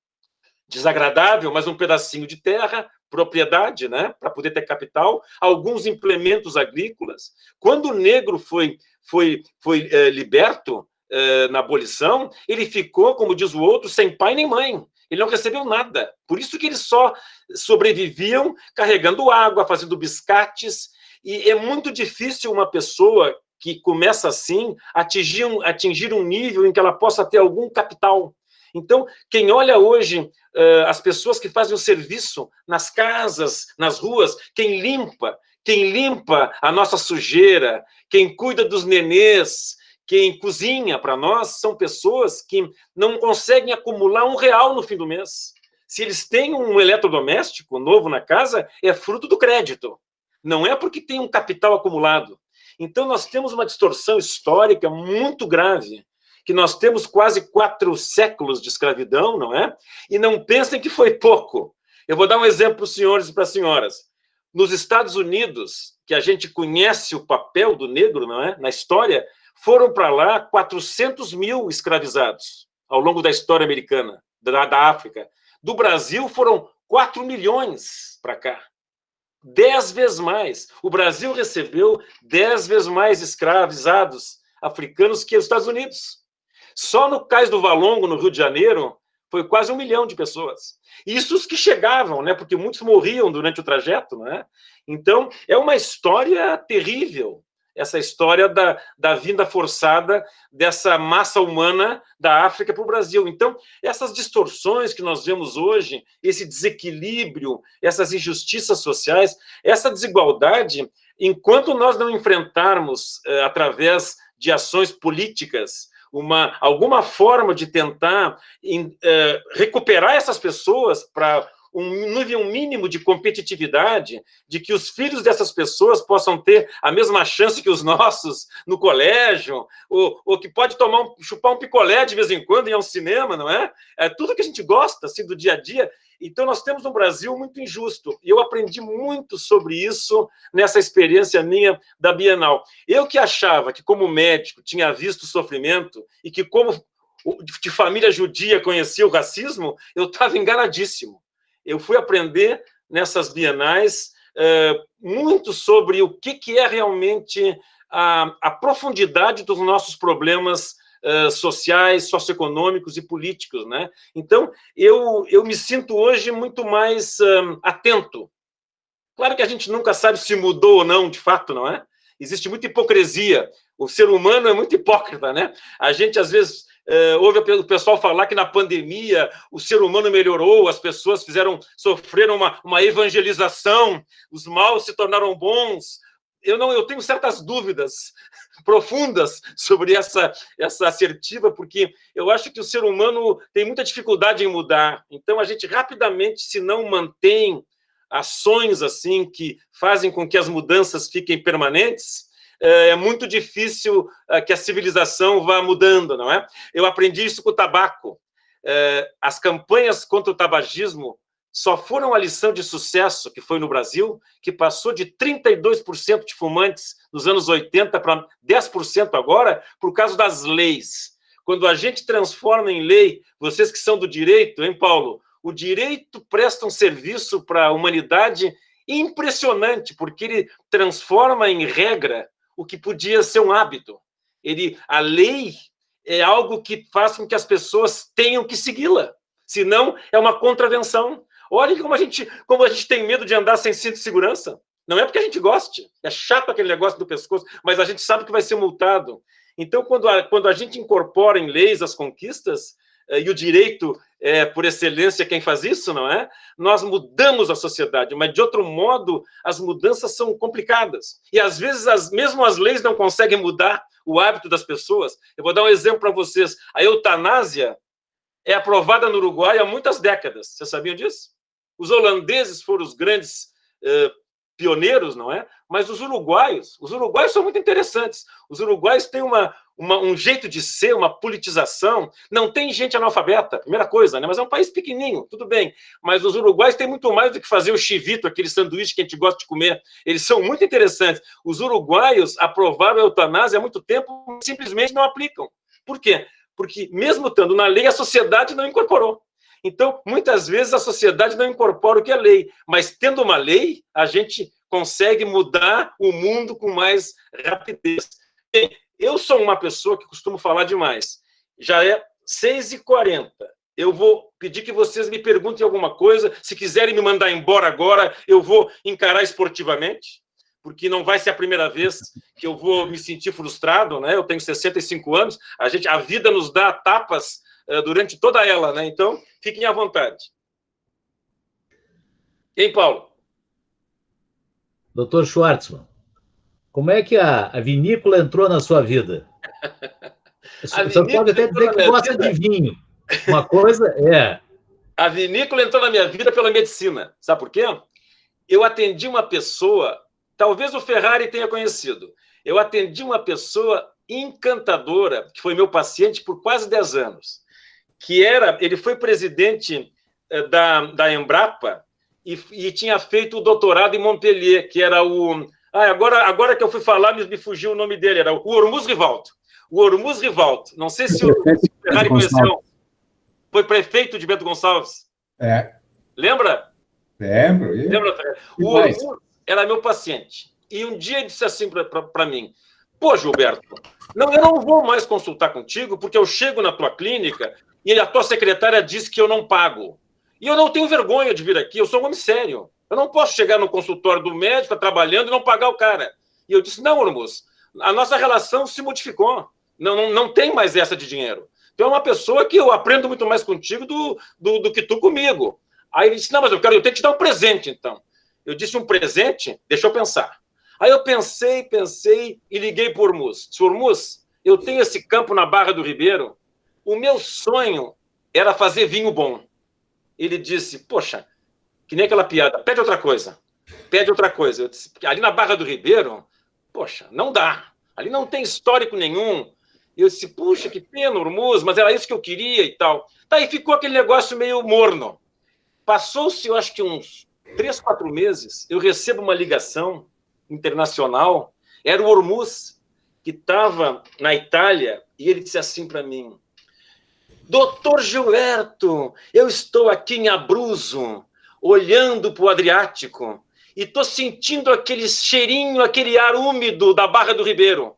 desagradável, mas um pedacinho de terra, propriedade, né, para poder ter capital, alguns implementos agrícolas. Quando o negro foi liberto na abolição, ele ficou, como diz o outro, sem pai nem mãe. Ele não recebeu nada. Por isso que eles só sobreviviam carregando água, fazendo biscates. E é muito difícil uma pessoa que começa assim atingir um nível em que ela possa ter algum capital. Então, quem olha hoje as pessoas que fazem o serviço nas casas, nas ruas, quem limpa a nossa sujeira, quem cuida dos nenês, quem cozinha para nós, são pessoas que não conseguem acumular R$1 no fim do mês. Se eles têm um eletrodoméstico novo na casa, é fruto do crédito. Não é porque tem um capital acumulado. Então, nós temos uma distorção histórica muito grave, que nós temos quase 4 séculos de escravidão, não é? E não pensem que foi pouco. Eu vou dar um exemplo para os senhores e para as senhoras. Nos Estados Unidos, que a gente conhece o papel do negro, não é? Na história, foram para lá 400 mil escravizados ao longo da história americana, da África. Do Brasil, foram 4 milhões para cá. 10 vezes mais. O Brasil recebeu 10 vezes mais escravizados africanos que os Estados Unidos. Só no Cais do Valongo, no Rio de Janeiro, foi quase 1 milhão de pessoas. Isso os que chegavam, né? Porque muitos morriam durante o trajeto, né? Então, é uma história terrível, essa história da vinda forçada dessa massa humana da África para o Brasil. Então, essas distorções que nós vemos hoje, esse desequilíbrio, essas injustiças sociais, essa desigualdade, enquanto nós não enfrentarmos, através de ações políticas, alguma forma de tentar recuperar essas pessoas para um nível mínimo de competitividade, de que os filhos dessas pessoas possam ter a mesma chance que os nossos no colégio, ou que pode chupar um picolé de vez em quando e ir ao cinema, não é? É tudo que a gente gosta, assim, do dia a dia. Então, nós temos um Brasil muito injusto, e eu aprendi muito sobre isso nessa experiência minha da Bienal. Eu que achava que, como médico, tinha visto o sofrimento, e que, como de família judia, conhecia o racismo, eu estava enganadíssimo. Eu fui aprender nessas bienais muito sobre o que é realmente a profundidade dos nossos problemas sociais, socioeconômicos e políticos, né? Então, eu me sinto hoje muito mais atento. Claro que a gente nunca sabe se mudou ou não, de fato, não é? Existe muita hipocrisia. O ser humano é muito hipócrita, né? A gente, às vezes, ouve o pessoal falar que na pandemia o ser humano melhorou, as pessoas sofreram uma evangelização, os maus se tornaram bons. Eu tenho certas dúvidas profundas sobre essa assertiva, porque eu acho que o ser humano tem muita dificuldade em mudar. Então, a gente rapidamente, se não mantém ações assim que fazem com que as mudanças fiquem permanentes, é muito difícil que a civilização vá mudando, não é? Eu aprendi isso com o tabaco. As campanhas contra o tabagismo só foram a lição de sucesso que foi no Brasil, que passou de 32% de fumantes nos anos 80 para 10% agora, por causa das leis. Quando a gente transforma em lei, vocês que são do direito, hein, Paulo? O direito presta um serviço para a humanidade impressionante, porque ele transforma em regra o que podia ser um hábito. A lei é algo que faz com que as pessoas tenham que segui-la, senão é uma contravenção. Olha como a gente tem medo de andar sem cinto de segurança. Não é porque a gente goste, é chato aquele negócio do pescoço, mas a gente sabe que vai ser multado. Então, quando a gente incorpora em leis as conquistas, e o direito é, por excelência, quem faz isso, não é? Nós mudamos a sociedade, mas, de outro modo, as mudanças são complicadas. E, às vezes, mesmo as leis não conseguem mudar o hábito das pessoas. Eu vou dar um exemplo para vocês. A eutanásia é aprovada no Uruguai há muitas décadas. Vocês sabiam disso? Os holandeses foram os grandes pioneiros, não é? Mas os uruguaios são muito interessantes. Os uruguaios têm um jeito de ser, uma politização. Não tem gente analfabeta, primeira coisa, né? Mas é um país pequenininho, tudo bem. Mas os uruguaios têm muito mais do que fazer o chivito, aquele sanduíche que a gente gosta de comer. Eles são muito interessantes. Os uruguaios aprovaram a eutanásia há muito tempo, simplesmente não aplicam. Por quê? Porque, mesmo estando na lei, a sociedade não incorporou. Então, muitas vezes, a sociedade não incorpora o que é lei, mas, tendo uma lei, a gente consegue mudar o mundo com mais rapidez. Bem, eu sou uma pessoa que costumo falar demais. Já é 6h40. Eu vou pedir que vocês me perguntem alguma coisa. Se quiserem me mandar embora agora, eu vou encarar esportivamente, porque não vai ser a primeira vez que eu vou me sentir frustrado, né? Eu tenho 65 anos, a vida nos dá tapas durante toda ela, né? Então, fiquem à vontade. Hein, Paulo? Doutor Schwartzman, como é que a vinícola entrou na sua vida? O senhor pode até dizer que gosta de vinho. Uma coisa é... A vinícola entrou na minha vida pela medicina. Sabe por quê? Eu atendi uma pessoa, talvez o Ferrari tenha conhecido, eu atendi uma pessoa encantadora, que foi meu paciente por quase 10 anos. Ele foi presidente da Embrapa e tinha feito o doutorado em Montpellier, que era o... agora que eu fui falar, me fugiu o nome dele, era o Hormuz Rivalto. O Hormuz Rivalto. Não sei se o Ferrari conheceu. Foi prefeito de Bento Gonçalves. É. Lembra? Lembro. Lembra? O Hormuz era meu paciente. E um dia ele disse assim para mim: pô, Gilberto, eu não vou mais consultar contigo, porque eu chego na tua clínica e a tua secretária diz que eu não pago. E eu não tenho vergonha de vir aqui, eu sou um homem sério. Eu não posso chegar no consultório do médico, trabalhando, e não pagar o cara. E eu disse: não, Hormuz, a nossa relação se modificou. Não tem mais essa de dinheiro. Tu é uma pessoa que eu aprendo muito mais contigo do que tu comigo. Aí ele disse: não, mas eu tenho que te dar um presente, então. Eu disse: um presente? Deixa eu pensar. Aí eu pensei e liguei para o Hormuz. Disse: Hormuz, eu tenho esse campo na Barra do Ribeiro. O meu sonho era fazer vinho bom. Ele disse: poxa, que nem aquela piada, pede outra coisa. Pede outra coisa. Eu disse: ali na Barra do Ribeiro, poxa, não dá. Ali não tem histórico nenhum. Eu disse: puxa, que pena, Hormuz, mas era isso que eu queria e tal. Tá, e ficou aquele negócio meio morno. Passou-se, eu acho que uns 3, 4 meses, eu recebo uma ligação internacional. Era o Hormuz, que estava na Itália, e ele disse assim para mim: doutor Gilberto, eu estou aqui em Abruzzo, olhando para o Adriático, e estou sentindo aquele cheirinho, aquele ar úmido da Barra do Ribeiro.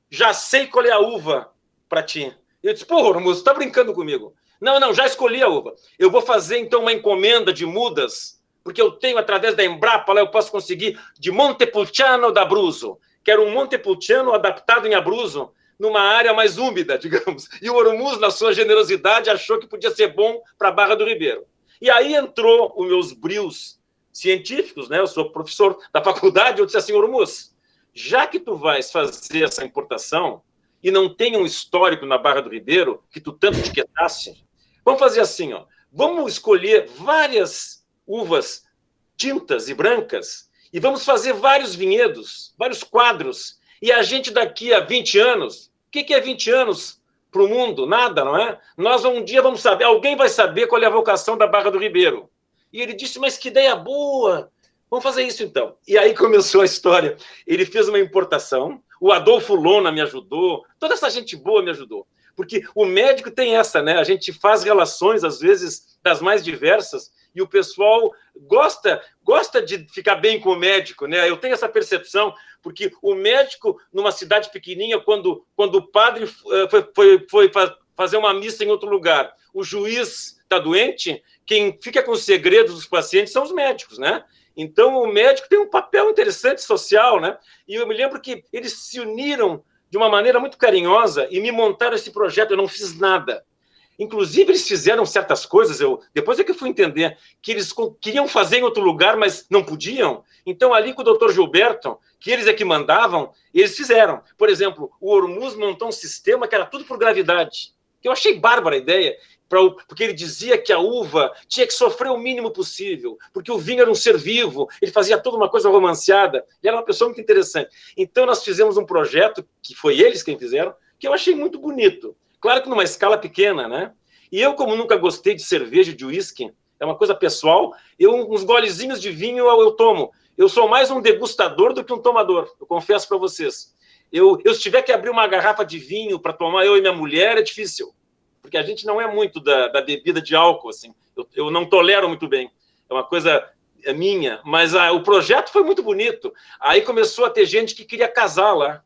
Já sei qual é a uva para ti. Eu disse: pô, Hormuz, tá brincando comigo? Não, já escolhi a uva. Eu vou fazer, então, uma encomenda de mudas, porque eu tenho, através da Embrapa, lá eu posso conseguir de Montepulciano d'Abruzzo. Quero um Montepulciano adaptado em Abruzzo, numa área mais úmida, digamos. E o Hormuz, na sua generosidade, achou que podia ser bom para a Barra do Ribeiro. E aí entrou os meus brios científicos, né? Eu sou professor da faculdade, eu disse assim: Hormuz, já que tu vais fazer essa importação e não tem um histórico na Barra do Ribeiro, que tu tanto te quietasse, vamos fazer assim, ó. Vamos escolher várias uvas tintas e brancas e vamos fazer vários vinhedos, vários quadros, E a gente daqui a 20 anos, o que é 20 anos para o mundo? Nada, não é? Nós um dia vamos saber, alguém vai saber qual é a vocação da Barra do Ribeiro. E ele disse, mas que ideia boa, vamos fazer isso então. E aí começou a história. Ele fez uma importação, o Adolfo Lona me ajudou, toda essa gente boa me ajudou. Porque o médico tem essa, né? A gente faz relações, às vezes, das mais diversas, e o pessoal gosta de ficar bem com o médico, né? Eu tenho essa percepção, porque o médico, numa cidade pequenininha, quando o padre foi fazer uma missa em outro lugar, o juiz está doente, quem fica com os segredos dos pacientes são os médicos, né? Então, o médico tem um papel interessante social, né? E eu me lembro que eles se uniram de uma maneira muito carinhosa e me montaram esse projeto, eu não fiz nada. Inclusive, eles fizeram certas coisas, depois é que eu fui entender, que eles queriam fazer em outro lugar, mas não podiam. Então, ali com o Dr. Gilberto, que eles é que mandavam, eles fizeram. Por exemplo, o Ormuz montou um sistema que era tudo por gravidade, que eu achei bárbara a ideia, porque ele dizia que a uva tinha que sofrer o mínimo possível, porque o vinho era um ser vivo, ele fazia toda uma coisa romanceada, e era uma pessoa muito interessante. Então, nós fizemos um projeto, que foi eles quem fizeram, que eu achei muito bonito. Claro que numa escala pequena, né? E eu, como nunca gostei de cerveja, de uísque, é uma coisa pessoal, uns golezinhos de vinho eu tomo. Eu sou mais um degustador do que um tomador, eu confesso para vocês. Se tiver que abrir uma garrafa de vinho para tomar eu e minha mulher, é difícil. Porque a gente não é muito da bebida de álcool, assim. Eu não tolero muito bem. É uma coisa minha. Mas o projeto foi muito bonito. Aí começou a ter gente que queria casar lá.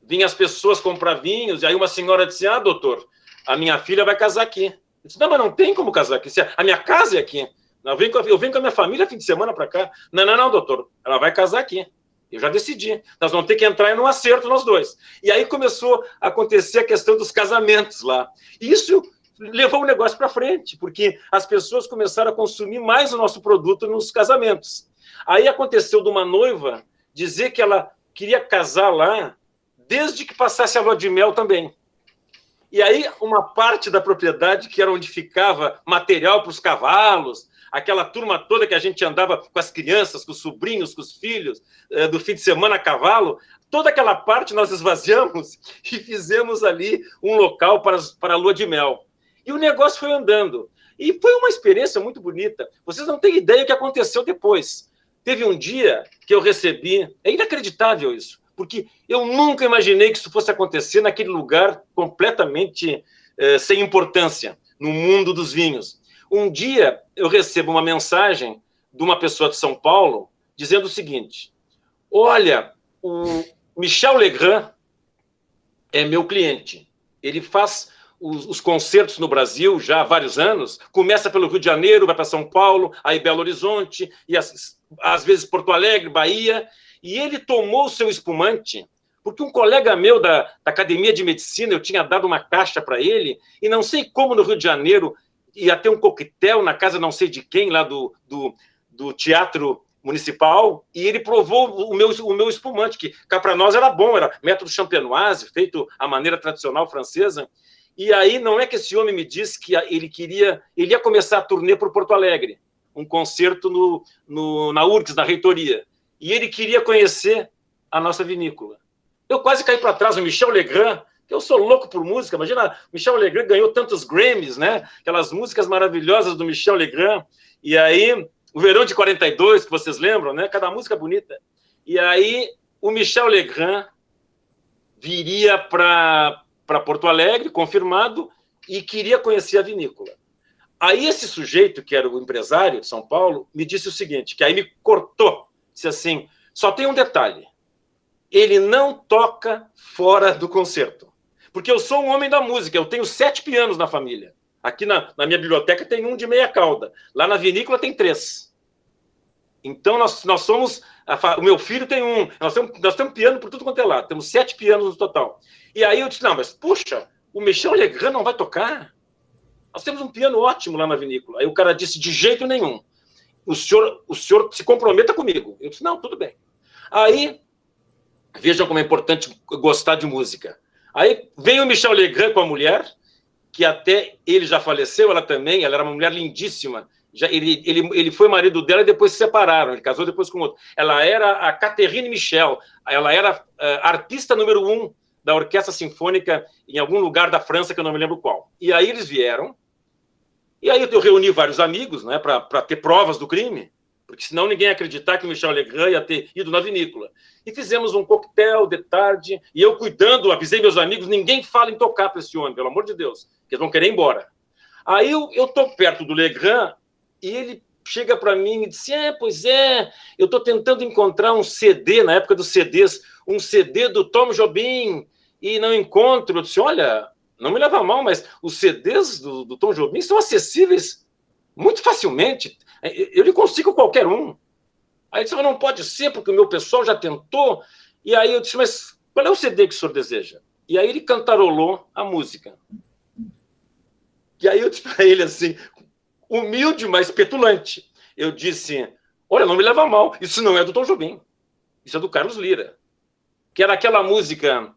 Vinham as pessoas comprar vinhos, e aí uma senhora disse, doutor, a minha filha vai casar aqui. Eu disse, não, mas não tem como casar aqui. A minha casa é aqui. Eu venho com a minha família fim de semana para cá. Não, doutor, ela vai casar aqui. Eu já decidi. Nós vamos ter que entrar em um acerto nós dois. E aí começou a acontecer a questão dos casamentos lá. E isso levou o negócio para frente, porque as pessoas começaram a consumir mais o nosso produto nos casamentos. Aí aconteceu de uma noiva dizer que ela queria casar lá desde que passasse a lua de mel também. E aí uma parte da propriedade, que era onde ficava material para os cavalos, aquela turma toda que a gente andava com as crianças, com os sobrinhos, com os filhos, do fim de semana a cavalo, toda aquela parte nós esvaziamos e fizemos ali um local para a lua de mel. E o negócio foi andando. E foi uma experiência muito bonita. Vocês não têm ideia do que aconteceu depois. Teve um dia que eu recebi, é inacreditável isso, porque eu nunca imaginei que isso fosse acontecer naquele lugar completamente sem importância, no mundo dos vinhos. Um dia eu recebo uma mensagem de uma pessoa de São Paulo dizendo o seguinte, olha, o Michel Legrand é meu cliente, ele faz os concertos no Brasil já há vários anos, começa pelo Rio de Janeiro, vai para São Paulo, aí Belo Horizonte, e às vezes Porto Alegre, Bahia, e ele tomou o seu espumante, porque um colega meu da Academia de Medicina, eu tinha dado uma caixa para ele, e não sei como no Rio de Janeiro ia ter um coquetel na casa não sei de quem, lá do Teatro Municipal, e ele provou o meu espumante, que cá para nós era bom, era método champenoise, feito à maneira tradicional francesa. E aí não é que esse homem me disse que ele ia começar a turnê por Porto Alegre, um concerto na URGS, na reitoria. E ele queria conhecer a nossa vinícola. Eu quase caí para trás, o Michel Legrand, que eu sou louco por música, imagina, Michel Legrand ganhou tantos Grammys, né? Aquelas músicas maravilhosas do Michel Legrand. E aí, o Verão de 42, que vocês lembram, né? Cada música bonita. E aí, o Michel Legrand viria para Porto Alegre, confirmado, e queria conhecer a vinícola. Aí esse sujeito, que era o empresário de São Paulo, me disse o seguinte, que aí me cortou, disse assim, só tem um detalhe, ele não toca fora do concerto, porque eu sou um homem da música, eu tenho 7 pianos na família. Aqui na minha biblioteca tem um de meia cauda, lá na vinícola tem 3. Então nós somos, o meu filho tem um, nós temos piano por tudo quanto é lado, temos 7 pianos no total. E aí eu disse, não, mas puxa, o Michel Legrand não vai tocar? Nós temos um piano ótimo lá na vinícola. Aí o cara disse, de jeito nenhum, o senhor se comprometa comigo. Eu disse, não, tudo bem. Aí, vejam como é importante gostar de música. Aí vem o Michel Legrand com a mulher, que até ele já faleceu, ela também, ela era uma mulher lindíssima, Ele foi marido dela e depois se separaram, ele casou depois com outro. Ela era a Catherine Michel, ela era artista número 1 da Orquestra Sinfônica em algum lugar da França, que eu não me lembro qual. E aí eles vieram, e aí eu reuni vários amigos, né, para ter provas do crime, porque senão ninguém ia acreditar que o Michel Legrand ia ter ido na vinícola. E fizemos um coquetel de tarde, e eu cuidando, avisei meus amigos, ninguém fala em tocar para esse homem, pelo amor de Deus, que eles vão querer ir embora. Aí eu estou perto do Legrand, e ele chega para mim e me diz, pois é, eu estou tentando encontrar um CD, na época dos CDs, um CD do Tom Jobim, e não encontro. Eu disse, olha, não me leva a mal, mas os CDs do Tom Jobim são acessíveis muito facilmente. Eu lhe consigo qualquer um. Aí ele disse, não pode ser, porque o meu pessoal já tentou. E aí eu disse, mas qual é o CD que o senhor deseja? E aí ele cantarolou a música. E aí eu disse para ele assim, humilde, mas petulante. Eu disse, olha, não me leva a mal, isso não é do Tom Jobim, isso é do Carlos Lyra. Que era aquela música,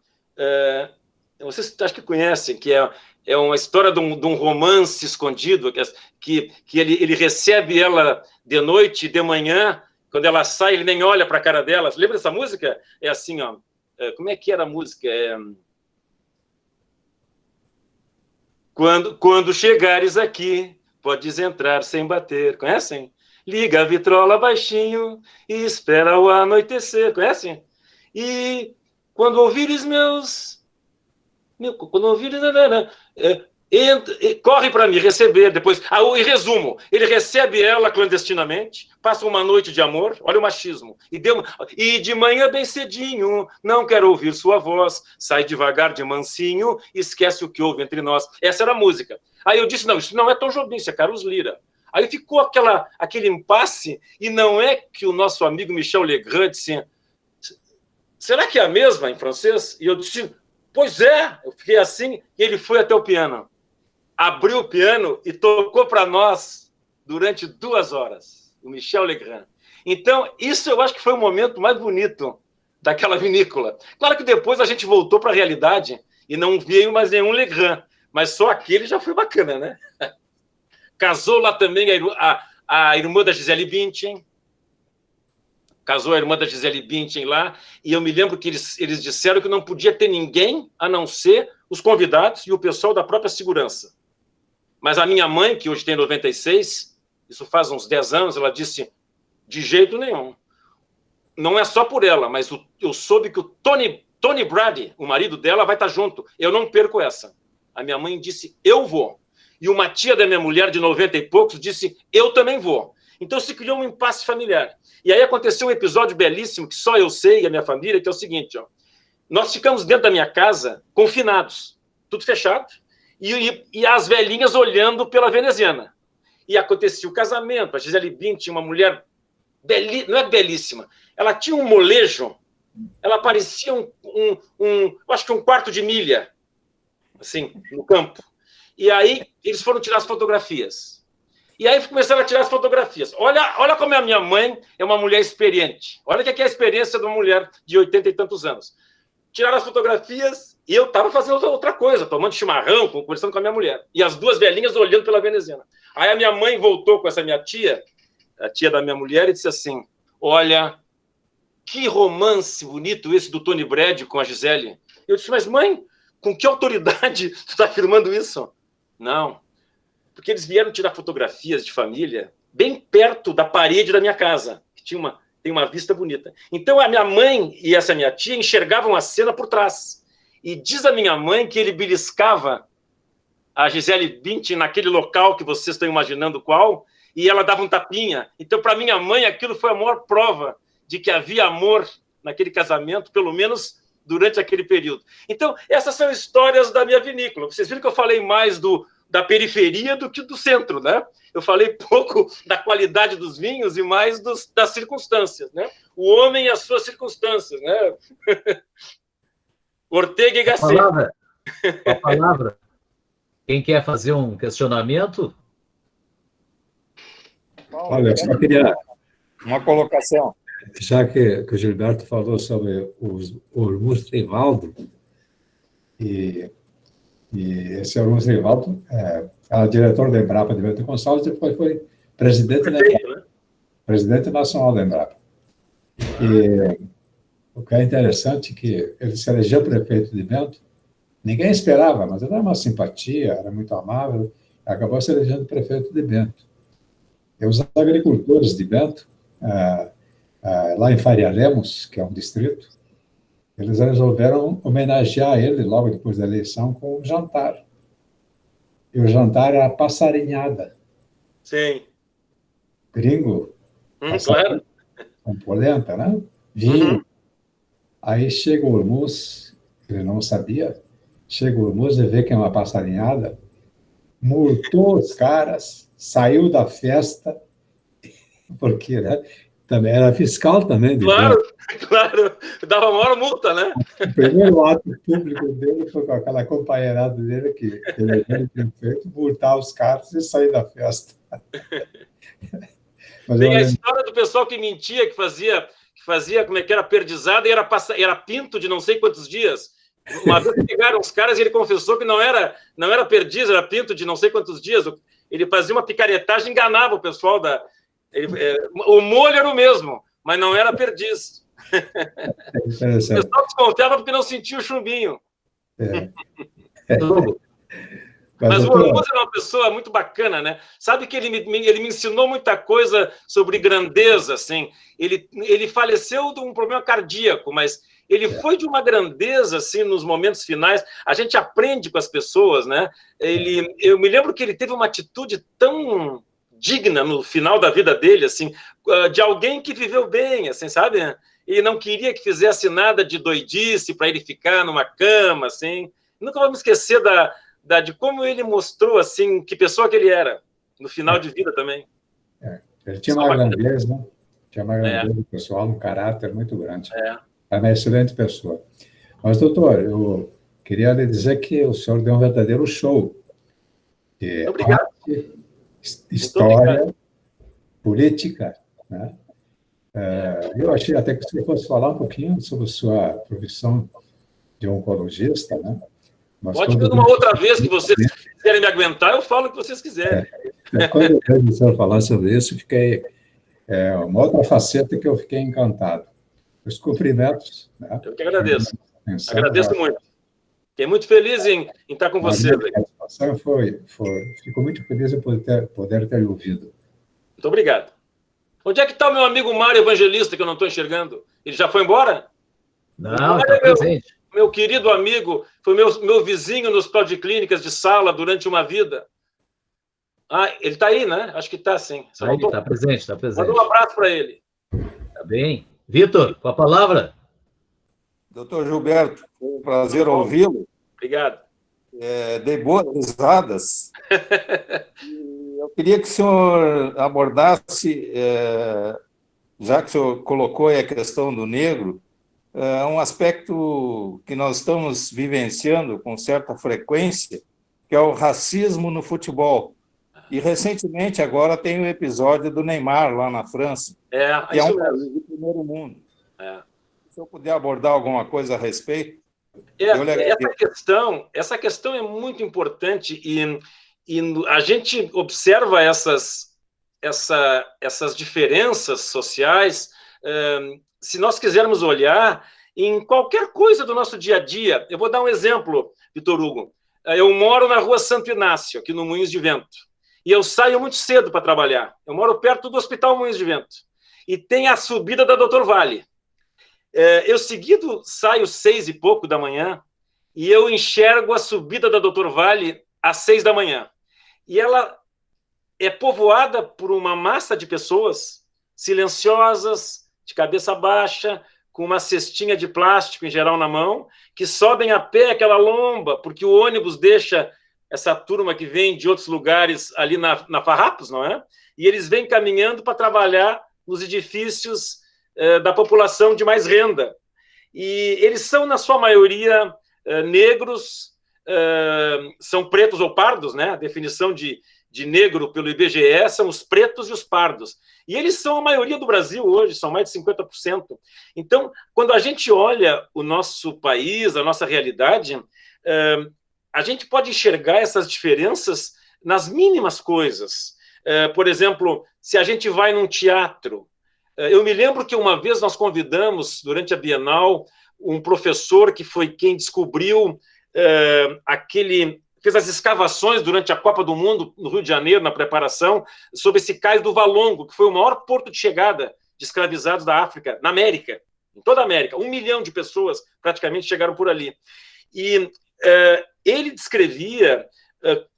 vocês acho que conhecem, que é uma história de um romance escondido, que ele recebe ela de noite e de manhã, quando ela sai, ele nem olha para a cara dela. Lembra dessa música? É assim, ó, como é que era a música? Quando chegares aqui, podes entrar sem bater. Conhecem? Liga a vitrola baixinho e espera o anoitecer. Conhecem? E quando ouvires quando ouvires... corre para me receber depois. Em resumo, ele recebe ela clandestinamente, passa uma noite de amor, olha o machismo, e de manhã bem cedinho, não quero ouvir sua voz, sai devagar de mansinho, esquece o que houve entre nós. Essa era a música. Aí eu disse, não, isso não é Tom Jobim, isso é Carlos Lyra. Aí ficou aquele impasse, e não é que o nosso amigo Michel Legrand disse, será que é a mesma em francês? E eu disse, pois é, eu fiquei assim, e ele foi até o piano. Abriu o piano e tocou para nós durante 2 horas, o Michel Legrand. Então, isso eu acho que foi o momento mais bonito daquela vinícola. Claro que depois a gente voltou para a realidade e não veio mais nenhum Legrand, mas só aquele já foi bacana, né? Casou lá também a irmã da Gisele Bündchen, casou a irmã da Gisele Bündchen lá, e eu me lembro que eles disseram que não podia ter ninguém a não ser os convidados e o pessoal da própria segurança. Mas a minha mãe, que hoje tem 96, isso faz uns 10 anos, ela disse, de jeito nenhum. Não é só por ela, mas eu soube que o Tony Brady, o marido dela, vai estar junto. Eu não perco essa. A minha mãe disse, eu vou. E uma tia da minha mulher, de 90 e poucos, disse, eu também vou. Então se criou um impasse familiar. E aí aconteceu um episódio belíssimo, que só eu sei e a minha família, que é o seguinte, ó. Nós ficamos dentro da minha casa, confinados, tudo fechado, e as velhinhas olhando pela veneziana. E acontecia o casamento, a Gisele Bündchen tinha uma mulher, não é belíssima, ela tinha um molejo, ela parecia acho que 1/4 de milha, assim, no campo. E aí eles foram tirar as fotografias. E aí começaram a tirar as fotografias. Olha como a minha mãe é uma mulher experiente. Olha o que é a experiência de uma mulher de 80 e tantos anos. Tiraram as fotografias e eu estava fazendo outra coisa, tomando chimarrão, conversando com a minha mulher. E as 2 velhinhas olhando pela veneziana. Aí a minha mãe voltou com essa minha tia, a tia da minha mulher, e disse assim, olha, que romance bonito esse do Tony Brady com a Gisele. Eu disse, mas mãe, com que autoridade tu está afirmando isso? Não, porque eles vieram tirar fotografias de família bem perto da parede da minha casa, que tem uma vista bonita. Então, a minha mãe e essa minha tia enxergavam a cena por trás. E diz a minha mãe que ele beliscava a Gisele Bündchen naquele local que vocês estão imaginando qual, e ela dava um tapinha. Então, para minha mãe, aquilo foi a maior prova de que havia amor naquele casamento, pelo menos durante aquele período. Então, essas são histórias da minha vinícola. Vocês viram que eu falei mais da periferia do que do centro, né? Eu falei pouco da qualidade dos vinhos e mais das circunstâncias, né? O homem e as suas circunstâncias, né? Ortega y Gasset. A palavra. Quem quer fazer um questionamento? Olha, eu só queria... Uma colocação. Já que o Gilberto falou sobre o Ormuz Rivaldo, e esse Ormuz Rivaldo era diretor da Embrapa de Bento Gonçalves, depois foi presidente, Perfeito, né? presidente nacional da Embrapa. E o que é interessante é que ele se elegeu prefeito de Bento, ninguém esperava, mas ele era uma simpatia, era muito amável, acabou se elegendo prefeito de Bento. E os agricultores de Bento, lá em Faria Lemos, que é um distrito, eles resolveram homenagear ele logo depois da eleição com um jantar. E o jantar era passarinhada. Sim. Gringo, Claro. com polenta, né? Vinho. Uhum. Aí chega o Hormuz, ele não sabia, chega o Hormuz e vê que é uma passarinhada, multou os caras, saiu da festa, porque, né, também era fiscal também. Claro, claro. Dava a maior multa, né? O primeiro ato público dele foi com aquela companheirada dele que ele tinha feito, multar os caras e sair da festa. Mas tem a história do pessoal que mentia, que fazia como é que era, perdizada, e era pinto de não sei quantos dias. Uma vez pegaram os caras e ele confessou que não era perdiz, era pinto de não sei quantos dias. Ele fazia uma picaretagem, enganava o pessoal o molho era o mesmo, mas não era perdiz. O pessoal desconfiava porque não sentia o chumbinho. Mas o Hormuz é uma pessoa muito bacana, né? Sabe que ele me ensinou muita coisa sobre grandeza, assim. Ele faleceu de um problema cardíaco, mas ele foi de uma grandeza, assim, nos momentos finais. A gente aprende com as pessoas, né? Eu me lembro que ele teve uma atitude tão digna no final da vida dele, assim, de alguém que viveu bem, assim, sabe? E não queria que fizesse nada de doidice para ele ficar numa cama, assim. Nunca vou me esquecer de como ele mostrou, assim, que pessoa que ele era, no final de vida também. Ele tinha uma grandeza, pessoal, um caráter muito grande. Era uma excelente pessoa. Mas, doutor, eu queria lhe dizer que o senhor deu um verdadeiro show. Obrigado. Arte, história, política, né? Eu achei até que você fosse falar um pouquinho sobre a sua profissão de oncologista, né? Pode vir uma outra vez que vocês quiserem me aguentar, eu falo o que vocês quiserem. Quando eu vi o senhor falar sobre isso, fiquei uma outra faceta que eu fiquei encantado. Os cumprimentos. Né? Eu que agradeço. Agradeço muito. Fiquei muito feliz em estar com você. Fico muito feliz em poder ter ouvido. Muito obrigado. Onde é que está o meu amigo Mário Evangelista, que eu não estou enxergando? Ele já foi embora? Não, está presente. Meu querido amigo, foi meu vizinho no hospital de clínicas de sala durante uma vida. Ele está aí, né? Acho que está, sim. Está presente, está presente. Manda um abraço para ele. Está bem. Vitor, com a palavra. Doutor Gilberto, foi um prazer ouvi-lo. Obrigado. Dei boas risadas. Eu queria que o senhor abordasse, já que o senhor colocou aí a questão do negro, um aspecto que nós estamos vivenciando com certa frequência, que é o racismo no futebol. E, recentemente, agora tem o episódio do Neymar, lá na França, que é um país do primeiro mundo. Se eu puder abordar alguma coisa a respeito, essa questão é muito importante e a gente observa essas diferenças sociais. Se nós quisermos olhar em qualquer coisa do nosso dia a dia, eu vou dar um exemplo, Vitor Hugo. Eu moro na rua Santo Inácio, aqui no Moinhos de Vento, e eu saio muito cedo para trabalhar. Eu moro perto do Hospital Moinhos de Vento, e tem a subida da Doutor Vale. Eu seguido saio 6 e pouco da manhã, e eu enxergo a subida da Doutor Vale às 6 da manhã. E ela é povoada por uma massa de pessoas silenciosas, de cabeça baixa, com uma cestinha de plástico, em geral, na mão, que sobem a pé aquela lomba, porque o ônibus deixa essa turma que vem de outros lugares ali na Farrapos, não é? E eles vêm caminhando para trabalhar nos edifícios da população de mais renda. E eles são, na sua maioria, negros, são pretos ou pardos, né? A definição de negro pelo IBGE são os pretos e os pardos. E eles são a maioria do Brasil hoje, são mais de 50%. Então, quando a gente olha o nosso país, a nossa realidade, a gente pode enxergar essas diferenças nas mínimas coisas. Por exemplo, se a gente vai num teatro, eu me lembro que uma vez nós convidamos, durante a Bienal, um professor que foi quem descobriu fez as escavações durante a Copa do Mundo, no Rio de Janeiro, na preparação, sobre esse cais do Valongo, que foi o maior porto de chegada de escravizados da África, na América, em toda a América. 1 milhão de pessoas praticamente chegaram por ali. E ele descrevia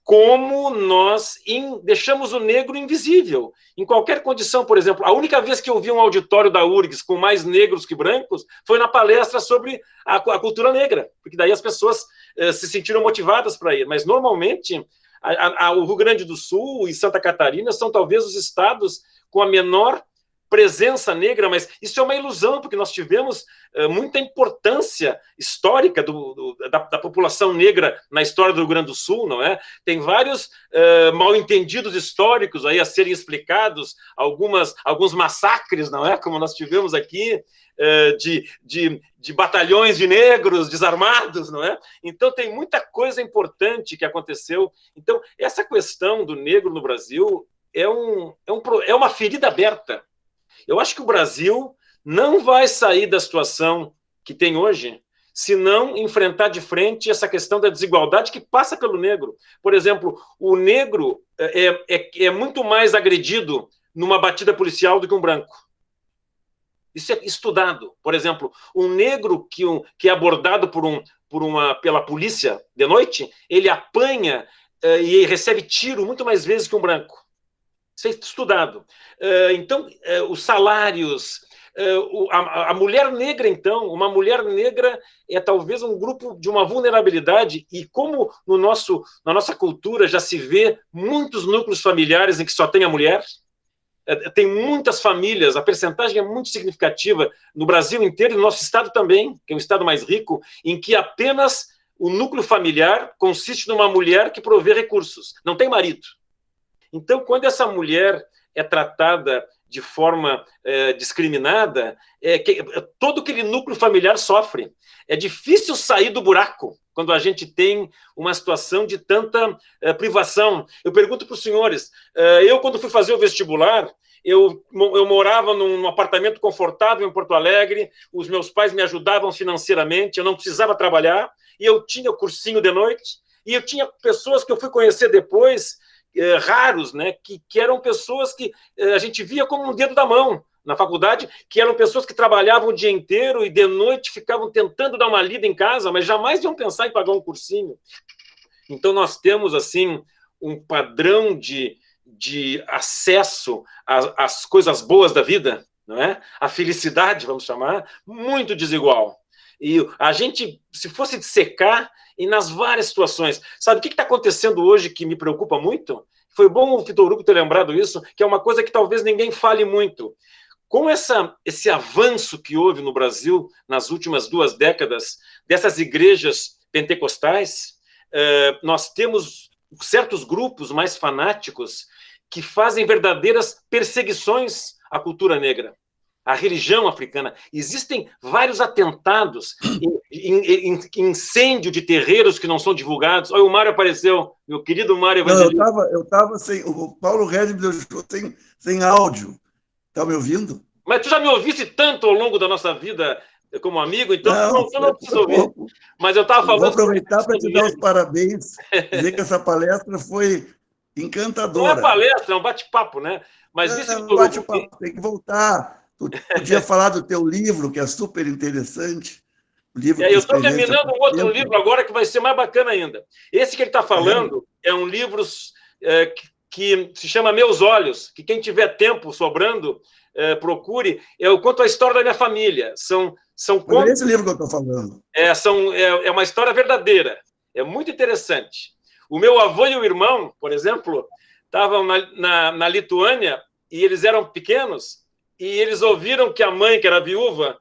como nós deixamos o negro invisível. Em qualquer condição, por exemplo, a única vez que eu vi um auditório da URGS com mais negros que brancos foi na palestra sobre a cultura negra, porque daí as pessoas se sentiram motivadas para ir. Mas, normalmente, o Rio Grande do Sul e Santa Catarina são talvez os estados com a menor presença negra, mas isso é uma ilusão, porque nós tivemos muita importância histórica da população negra na história do Rio Grande do Sul, não é? Tem vários mal-entendidos históricos aí a serem explicados, alguns massacres, não é? Como nós tivemos aqui, de batalhões de negros desarmados, não é? Então, tem muita coisa importante que aconteceu. Então, essa questão do negro no Brasil é uma ferida aberta. Eu acho que o Brasil não vai sair da situação que tem hoje se não enfrentar de frente essa questão da desigualdade que passa pelo negro. Por exemplo, o negro é muito mais agredido numa batida policial do que um branco. Isso é estudado. Por exemplo, um negro que é abordado pela polícia de noite, ele apanha e recebe tiro muito mais vezes que um branco. Isso é estudado. Então, os salários, a mulher negra, então, uma mulher negra é talvez um grupo de uma vulnerabilidade, e como na nossa cultura já se vê muitos núcleos familiares em que só tem a mulher, tem muitas famílias, a percentagem é muito significativa no Brasil inteiro e no nosso estado também, que é um estado mais rico, em que apenas o núcleo familiar consiste numa mulher que provê recursos, não tem marido. Então, quando essa mulher é tratada de forma discriminada, todo aquele núcleo familiar sofre. É difícil sair do buraco quando a gente tem uma situação de tanta privação. Eu pergunto para os senhores, eu, quando fui fazer o vestibular, eu morava num apartamento confortável em Porto Alegre, os meus pais me ajudavam financeiramente, eu não precisava trabalhar, e eu tinha o cursinho de noite, e eu tinha pessoas que eu fui conhecer depois, raros, né, que eram pessoas que a gente via como um dedo da mão na faculdade, que eram pessoas que trabalhavam o dia inteiro e de noite ficavam tentando dar uma lida em casa, mas jamais iam pensar em pagar um cursinho. Então, nós temos, assim, um padrão de acesso às coisas boas da vida, não é? A felicidade, vamos chamar, muito desigual. E a gente, se fosse dissecar, e nas várias situações. Sabe o que está acontecendo hoje que me preocupa muito? Foi bom o Vitor Hugo ter lembrado isso, que é uma coisa que talvez ninguém fale muito. Com esse avanço que houve no Brasil nas últimas 2 décadas, dessas igrejas pentecostais, nós temos certos grupos mais fanáticos que fazem verdadeiras perseguições à cultura negra, à religião africana. Existem vários atentados, incêndio de terreiros que não são divulgados. Olha, o Mário apareceu, meu querido Mário Evangelista. Eu estava sem... O Paulo Red me deixou sem áudio. Está me ouvindo? Mas tu já me ouviste tanto ao longo da nossa vida como amigo, então tu não precisa ouvir. Mas eu estava falando... Vou aproveitar para te dar os parabéns, dizer que essa palestra foi encantadora. Não é palestra, é um bate-papo, né? Mas isso um bate-papo, tem que voltar. Tu podia falar do teu livro, que é super interessante. Eu estou terminando um outro livro agora que vai ser mais bacana ainda. Esse que ele está falando é um livro que se chama Meus Olhos, que quem tiver tempo sobrando, procure. Eu conto a história da minha família. É esse livro que eu estou falando. É uma história verdadeira. É muito interessante. O meu avô e o irmão, por exemplo, estavam na Lituânia e eles eram pequenos, e eles ouviram que a mãe, que era viúva,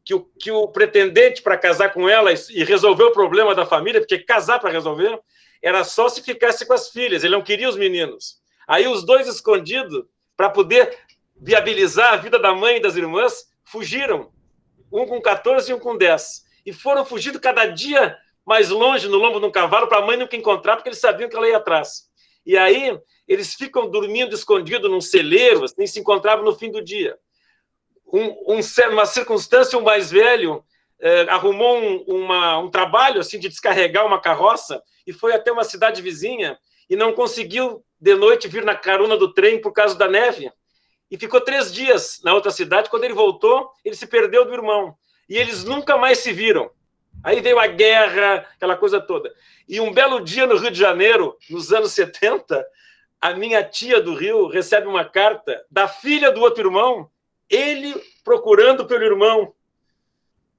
que o pretendente para casar com ela e resolver o problema da família, porque casar para resolver, era só se ficasse com as filhas, ele não queria os meninos. Aí os dois escondidos, para poder viabilizar a vida da mãe e das irmãs, fugiram, um com 14 e um com 10, e foram fugindo cada dia mais longe no lombo de um cavalo para a mãe nunca encontrar, porque eles sabiam que ela ia atrás. E aí eles ficam dormindo escondidos num celeiro, assim, se encontravam no fim do dia. Uma circunstância, o mais velho arrumou um trabalho assim, de descarregar uma carroça e foi até uma cidade vizinha e não conseguiu, de noite, vir na carona do trem por causa da neve. E ficou 3 dias na outra cidade. Quando ele voltou, ele se perdeu do irmão. E eles nunca mais se viram. Aí veio a guerra, aquela coisa toda. E um belo dia no Rio de Janeiro, nos anos 70, a minha tia do Rio recebe uma carta da filha do outro irmão, ele procurando pelo irmão,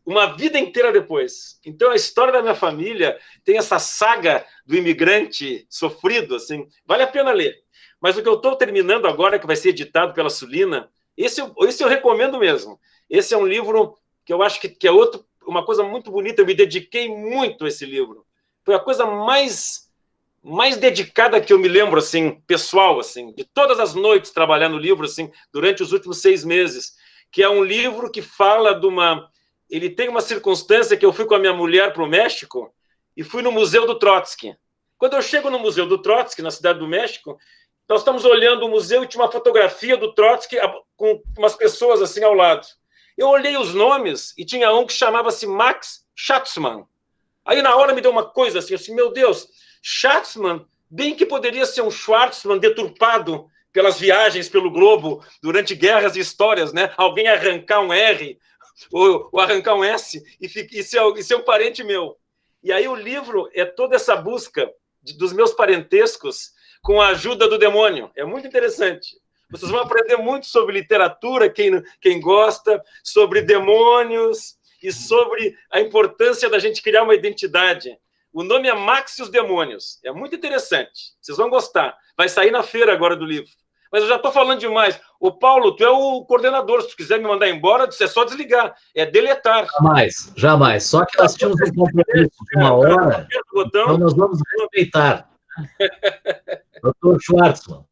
uma vida inteira depois. Então, a história da minha família tem essa saga do imigrante sofrido, assim, vale a pena ler. Mas o que eu estou terminando agora, que vai ser editado pela Sulina, esse eu recomendo mesmo. Esse é um livro que eu acho que é uma coisa muito bonita, eu me dediquei muito a esse livro. Foi a coisa mais dedicada que eu me lembro, assim, pessoal, assim, de todas as noites trabalhar no livro, assim, durante os últimos 6 meses, que é um livro que fala de uma... Ele tem uma circunstância que eu fui com a minha mulher para o México e fui no Museu do Trotsky. Quando eu chego no Museu do Trotsky, na Cidade do México, nós estamos olhando o museu e tinha uma fotografia do Trotsky com umas pessoas assim ao lado. Eu olhei os nomes e tinha um que chamava-se Max Schatzman. Aí na hora me deu uma coisa assim, meu Deus, Schatzman, bem que poderia ser um Schwarzman deturpado pelas viagens pelo globo durante guerras e histórias, né? Alguém arrancar um R ou arrancar um S e ser um parente meu. E aí o livro é toda essa busca dos meus parentescos com a ajuda do demônio. É muito interessante. Vocês vão aprender muito sobre literatura, quem gosta, sobre demônios e sobre a importância da gente criar uma identidade. O nome é Max e os Demônios. É muito interessante. Vocês vão gostar. Vai sair na feira agora do livro. Mas eu já estou falando demais. Ô, Paulo, tu é o coordenador. Se tu quiser me mandar embora, é só desligar. É deletar. Jamais, jamais. Só que nós tínhamos um compromisso de 1 hora, então nós vamos respeitar. Dr. Schwarzman,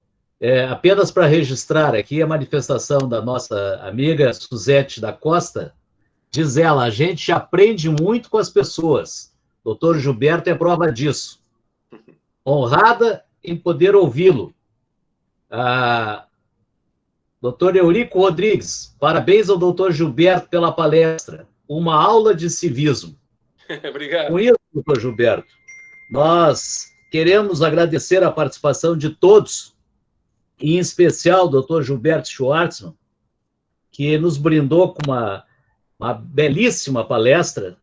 apenas para registrar aqui a manifestação da nossa amiga Suzete da Costa, diz ela, a gente aprende muito com as pessoas. Dr. Gilberto é prova disso. Honrada em poder ouvi-lo. Dr. Eurico Rodrigues, parabéns ao Dr. Gilberto pela palestra. Uma aula de civismo. Obrigado. Com isso, Dr. Gilberto, nós queremos agradecer a participação de todos, e em especial o Dr. Gilberto Schwarzman, que nos brindou com uma belíssima palestra,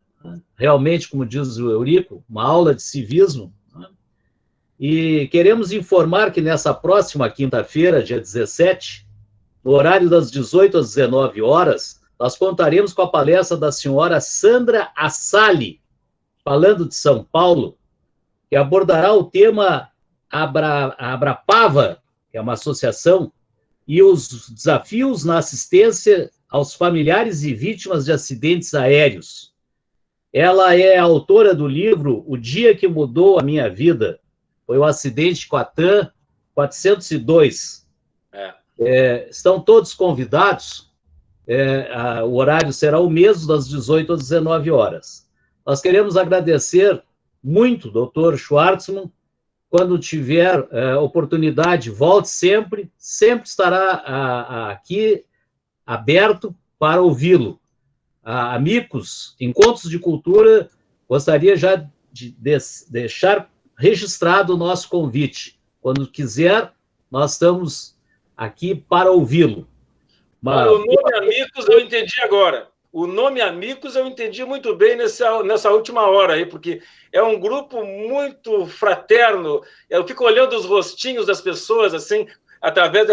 realmente, como diz o Eurico, uma aula de civismo. E queremos informar que nessa próxima quinta-feira, dia 17, no horário das 18 às 19 horas, nós contaremos com a palestra da senhora Sandra Assali, falando de São Paulo, que abordará o tema Abrapava, que é uma associação, e os desafios na assistência aos familiares e vítimas de acidentes aéreos. Ela é autora do livro O Dia que Mudou a Minha Vida. Foi o acidente com a TAM 402. Estão todos convidados. O horário será o mesmo, das 18 às 19 horas. Nós queremos agradecer muito, Dr. Schwarzman. Quando tiver oportunidade, volte sempre estará aqui aberto para ouvi-lo. Amigos, Encontros de Cultura, gostaria já de deixar registrado o nosso convite. Quando quiser, nós estamos aqui para ouvi-lo. Mas... O nome Amigos eu entendi agora. O nome Amigos eu entendi muito bem nessa última hora aí, porque é um grupo muito fraterno. Eu fico olhando os rostinhos das pessoas, assim, através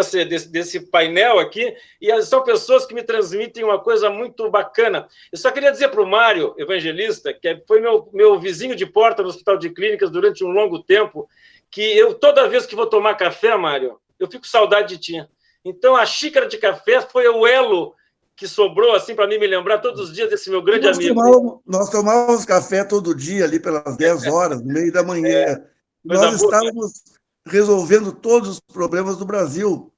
desse painel aqui, e são pessoas que me transmitem uma coisa muito bacana. Eu só queria dizer para o Mário Evangelista, que foi meu vizinho de porta no Hospital de Clínicas durante um longo tempo, que eu, toda vez que vou tomar café, Mário, eu fico com saudade de ti. Então, a xícara de café foi o elo que sobrou, assim, para mim me lembrar todos os dias desse meu grande amigo. Nós tomávamos café todo dia, ali pelas 10 horas, no meio da manhã. Nós estávamos resolvendo todos os problemas do Brasil.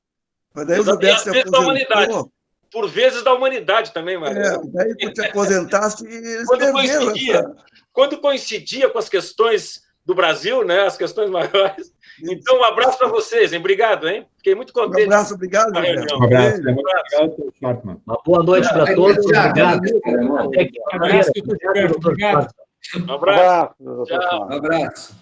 Mas daí o Gilberto se aposentou. Da humanidade. Por vezes da humanidade também, Mário. Daí tu te aposentaste e eles perderam quando coincidia com as questões do Brasil, né? As questões maiores. Então, um abraço para vocês, hein? Obrigado, hein? Fiquei muito contente. Um abraço, obrigado, Um abraço. Obrigado, Schwartzman. Uma boa noite para todos. Obrigado. Um abraço, doutor Gilberto. Obrigado. Um abraço. Tchau. Um abraço.